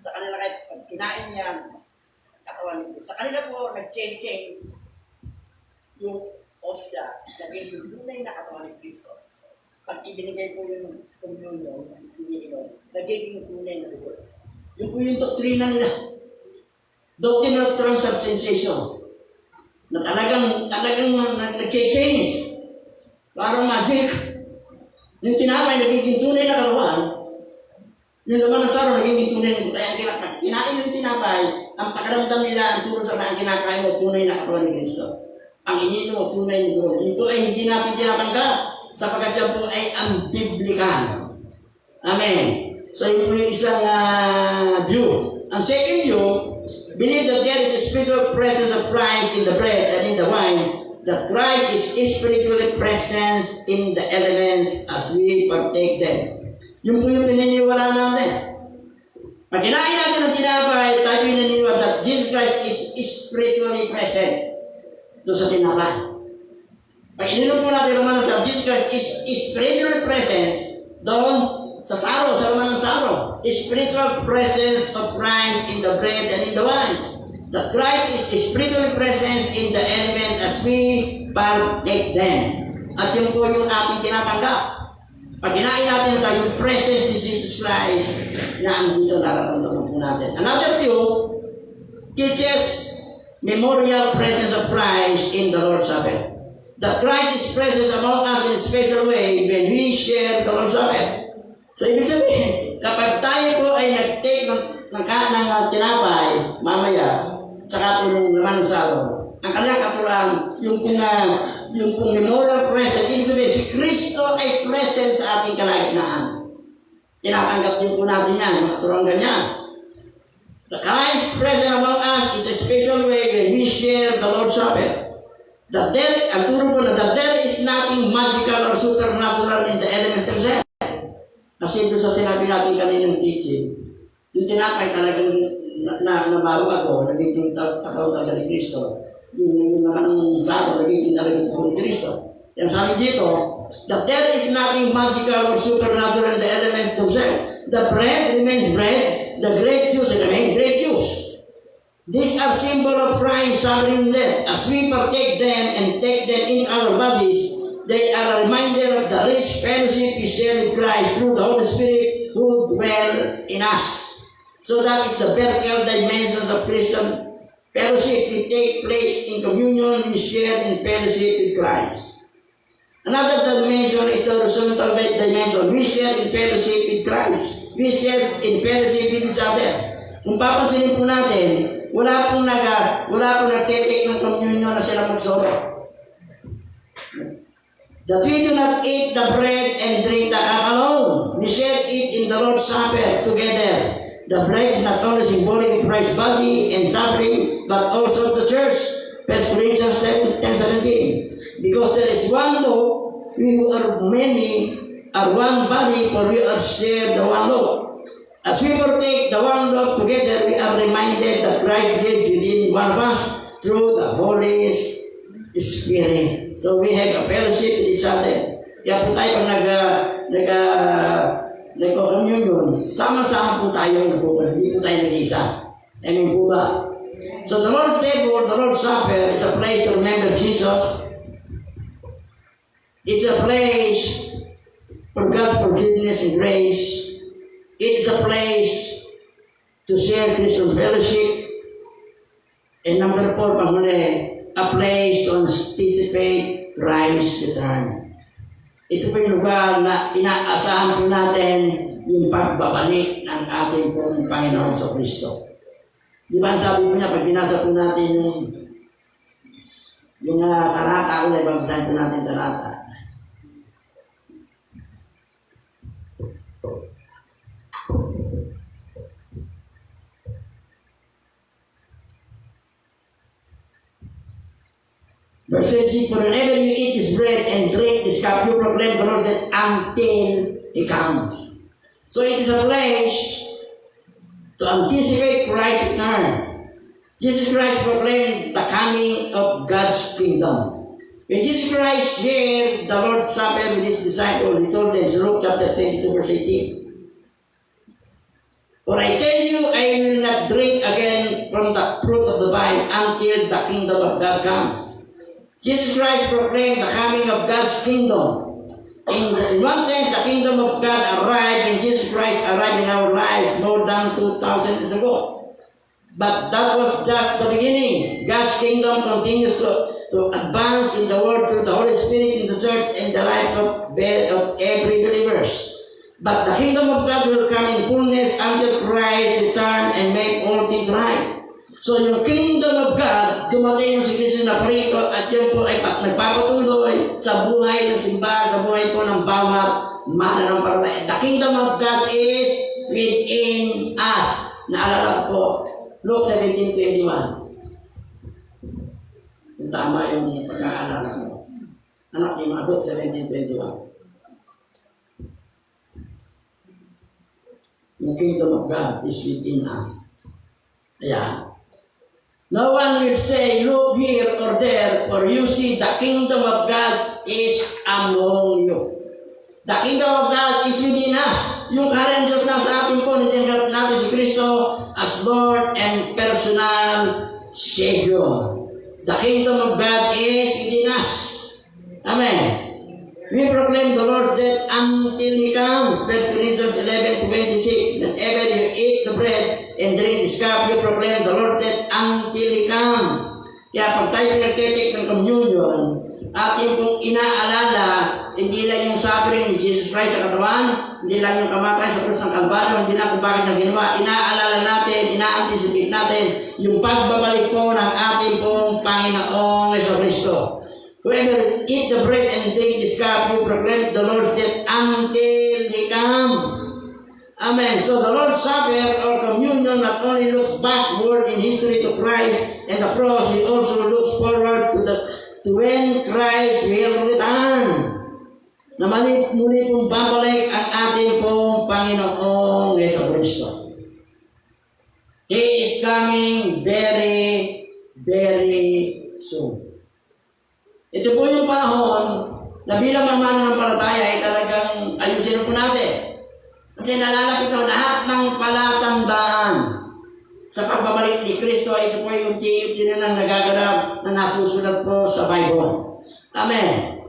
Sa kanila kahit pag kinain niya, katawan ni Kristo. Sa kanila po, nag-change yung osya, naging yung tunay na katawan ni Kristo. Pag ibinigay po yung communion, nagiging tunay na dugo. Yung po yung doktrina nila. Doctrine of transubstantiation. Na talagang nag-change. Parang magic. Yung tinapay, nagiging tunay na kalawan. Yung laman ng saro, nagiging tunay na kaya kinain yung tinapay, ang pakaramdam nila, ang turo sa na kinakain mo, tunay na kalawan ni Kristo. Ang ininom mo, tunay na dugo. Yun po ay hindi natin tinatanggap. Sapagkat yan po ay ang biblical. Amen. So yun po yung isang view. Ang second view, believe that there is a spiritual presence of Christ in the bread and in the wine, that Christ is spiritually present in the elements as we partake them. Yun po yung pininiwala natin. Pag kinain natin ng tinapay, tayo pininiwala that Jesus Christ is spiritually present doon sa tinapay. Pag ininom po natin yung laman ng saro, Jesus Christ is spiritually present doon sa laman ng saro. Spiritual presence of Christ in the bread and in the wine. that Christ is spiritually present in the element as we partake them. At yun po yung ating tinatanggap. Pag kinain natin ito, yung presence ni Jesus Christ na andito nararamdaman po natin. Another view teaches memorial presence of Christ in the Lord's Supper. That Christ is present among us in a special way when we share the Lord's Supper. So, ibig sabihin, kapag tayo po ay nag-take ng tinapay, mamaya, saka po yung laman ng salo, ang kanyang katuruan, yung pong memorial presence, ibig sabihin, si Kristo ay present sa ating kalagitnaan. Tinatanggap din po natin yan, yung katuruan ganyan. The Christ present among us is a special way when we share the Lord's Supper. That ang turo po na that there is nothing magical or supernatural in the elements themselves. Kasi doon sa sinabi natin kaninang teaching, yung tinapay talagang nabago ako, nagiging katawag talaga ni Kristo. Yung nakanang saro, nagiging talaga po ni Kristo. Yan sabi dito, that there is nothing magical or supernatural in the elements themselves. The bread remains bread, the grape juice remains grape juice. These are symbol of Christ's suffering death. As we partake them and take them in our bodies, they are a reminder of the rich fellowship we share with Christ through the Holy Spirit who dwell in us. So that is the vertical dimensions of Christian fellowship. We take place in communion, we share in fellowship with Christ. Another dimension is the horizontal dimension. We share in fellowship with Christ. We share in fellowship with each other. Kung papansinin po natin, wala pong nagtitik ng communion na sila magsoro. That we do not eat the bread and drink the cup alone. We share it in the Lord's Supper together. The bread is not only symbolic of Christ's body and suffering, but also of the church. 1 Corinthians 10:17. Because there is one Lord, we who are many are one body, for we are shared the one Lord. As we partake the one Lord together, we are reminded that Christ lives within one of us through the Holy Spirit. So we have a fellowship with each other. Kaya po tayo pag nag-communion, sama-sama po tayo nagpupunta. Hindi po tayo nag-isa. Amen po ba? So the Lord's table, the Lord's Supper is a place to remember Jesus. It's a place for God's forgiveness and grace. It is a place to share Christian fellowship. And number 4, panghuli, a place to anticipate Christ's return. Ito po yung lugar na inaasahan po natin yung pagbabalik ng ating pong Panginoon sa Kristo. Di ba ang sabi po niya, pag binasa po natin yung talata, ulit pagbasahin po natin talata. Verse 26, for whenever you eat this bread and drink this cup, you proclaim the Lord that until He comes. So it is a place to anticipate Christ's return. Jesus Christ proclaimed the coming of God's kingdom. When Jesus Christ shared the Lord's Supper with His disciples, He told them, Luke chapter 22, verse 18, for I tell you, I will not drink again from the fruit of the vine until the kingdom of God comes. Jesus Christ proclaimed the coming of God's kingdom. In one sense, the kingdom of God arrived when Jesus Christ arrived in our life more than 2,000 years ago. But that was just the beginning. God's kingdom continues to advance in the world through the Holy Spirit in the church and the life of every believer. But the kingdom of God will come in fullness until Christ return and make all things right. So yung kingdom of God, dumating yung si Kristo na parito at yun po ay nagpapatuloy sa buhay ng simbahan, sa buhay po ng bawat mananampalataya. The kingdom of God is within us. Naalala ko po, Luke 17:21. Yung tama yung pagkaalala ko. Anak ni Luke 17:21. Yung kingdom of God is within us. Ayan. No one will say, look here or there, for you see the kingdom of God is among you. The kingdom of God is within us. Yung current Diyos na sa atin po, nitinggap natin si Kristo as Lord and personal Savior. The kingdom of God is within us. Amen. We proclaim the Lord's death until He comes. 1 Corinthians 11:26. Whenever you eat the bread and drink this cup, you proclaim the Lord's death until He comes. Kaya pag tayo pinagtitik ng communion, ating pong inaalala, hindi lang yung suffering ni Jesus Christ sa katawan, hindi lang yung kamatay sa krus ng Kalbaryo, hindi na kung bakit niya ginawa. Inaalala natin, ina-anticipate natin yung pagbabalik po ng ating pong Panginoong Jesucristo. Whoever eat the bread and drink this cup, you proclaim the Lord's death until He come. Amen. So the Lord's Supper or communion not only looks backward in history to Christ and the cross, it also looks forward to when Christ will return. Na muli pong babalik ang ating pong Panginoong Jesucristo. He is coming very, very soon. Ito po yung panahon na bilang mga mananampalataya ay talagang ayusin po natin. Kasi nalalapit na lahat ng palatandaan sa pagbabalik ni Kristo ay ito po yung unti-unti na nagaganap na nasusulat po sa Bible. Amen.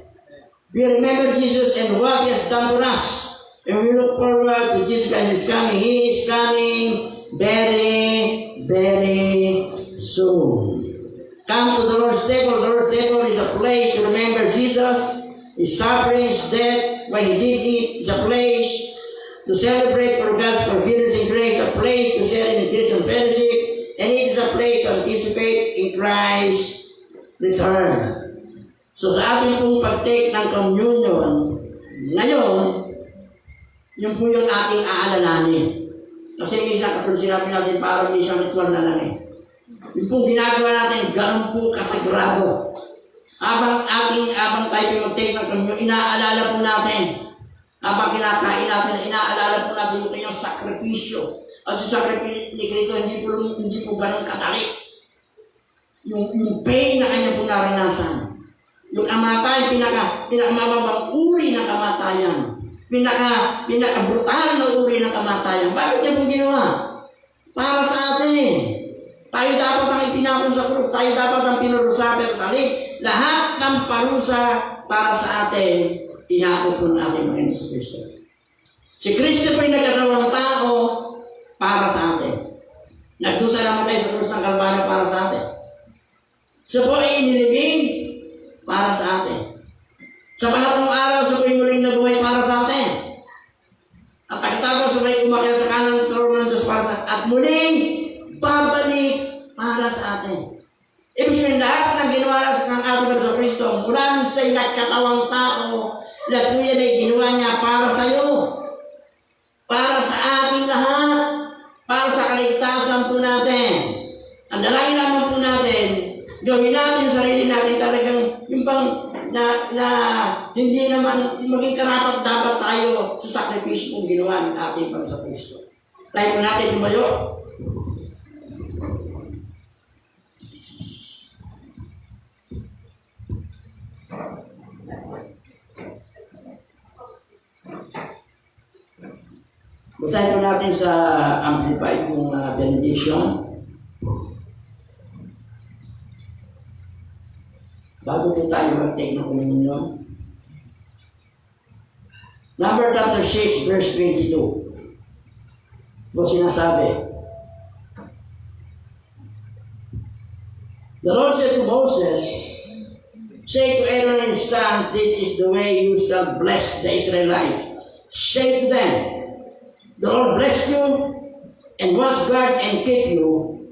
We remember Jesus and what He has done for us. And we look forward to Jesus and His coming. He is coming very, very soon. Come to the Lord's table. The Lord's table is a place to remember Jesus, His suffering, His death, when He did it. It's a place to celebrate for God's forgiveness and grace, a place to share in Christian fellowship, and it is a place to anticipate in Christ's return. So sa ating pong pag-take ng communion, ngayon, yun po yung ating aalalahanin. Kasi minsan, katulad sinabi natin, parang isang ritual na lang eh. Yung pong ginagawa natin, ganun po kasagrado. Abang tayo mag-take ng communion, inaalala po natin. Habang kinakain natin, inaalala po natin yung kanyang sakripisyo. At yung sakripisyo ni Kristo, hindi po ganun kadali. Yung pain na kanya po naranasan. Yung kamatay, pinakamababang uri ng kamatayan. Pinaka-brutal na uri ng kamatayan. Bakit niya po ginawa? Para sa atin. Tayo dapat ang ipinako sa krus. Tayo dapat ang pinurusa. Pero sa halip, lahat ng parusa para sa atin, inako po natin mga Yesus Kristo. Si Kristo po yung nagkatawang tao para sa atin. Nagdusa naman tayo sa krus ng Kalbaryo para sa atin. Siya po ay inilibing para sa atin. Sa pangatlong araw, siya po yung muling nabuhay para sa atin. At pagkatapos, siya po ay umakyat sa kanan ng trono ng Diyos para sa atin. At muling babalik para sa atin. Ibig sabihin, lahat ng ginawa ng ating Panginoon Kristo, mula nung siya'y nagkatawang tao, lahat po yan ay ginawa niya para sa iyo. Para sa ating lahat. Para sa kaligtasan po natin. Ang dalangin naman po natin, gawin natin sarili natin talagang yung bang na hindi naman maging karapat dapat tayo sa sakripisyo kung ginawa ng ating Panginoon Kristo. Tayo po natin tumayo. Basahin po natin sa Amplified yung benediction. Bago po tayo mag-take ng communion. Number chapter 6, verse 22. Po sinasabi, the Lord said to Moses, say to Aaron and his sons, this is the way you shall bless the Israelites. Say to them, the Lord bless you and watch guard and keep you.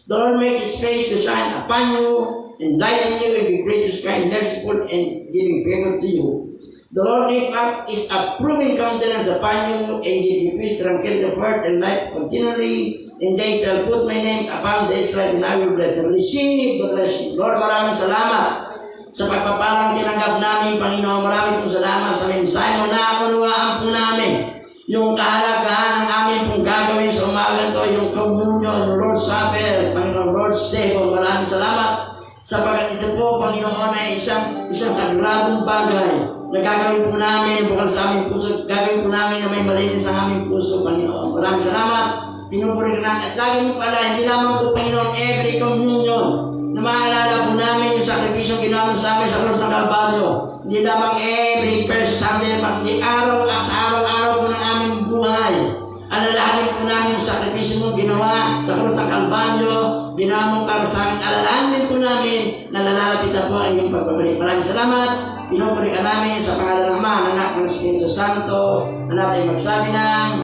The Lord make His face to shine upon you and lighten you and be gracious, kind, merciful, and giving favor to you. The Lord lift up His approving countenance upon you and give you peace, tranquility of heart, and life continually. And they shall put my name upon the Israel, and I will bless them. Receive the blessing. Lord, maraming salamat sa pagpapalang tinanggap namin, Panginoon. Maraming pong salamat sa mensahe mo na unawaan po namin yung kahalagahan ng amin pong gagawin sa umaga ito, yung communion, Lord's Supper, Panginoon, Lord's Table. Maraming salamat sapagat ito po, Panginoon, ay isang sagradong bagay na gagawin po namin bukal sa aming puso, gagawin po namin na may malinis ang aming puso, Panginoon. Maraming salamat. pinupuri ka namin. At lagi mo pala, hindi lamang po Panginoon, every communion, na maalala po namin yung sakripisyong ginawa mo sa amin sa krus ng Kalbaryo. Hindi lamang every first Sunday, pati araw at sa araw-araw po ng aming buhay. Alalahanin po namin yung sakripisyo mo ginawa sa krus ng Kalbaryo, ginawa mong para sa akin. Alalahanin po namin na nalalapit na po ang iyong pagbabalik. Maraming salamat. Pinupuri ka namin sa pangalan ng Ama, ng Anak, ng Espiritu Santo, na natin magsabi ng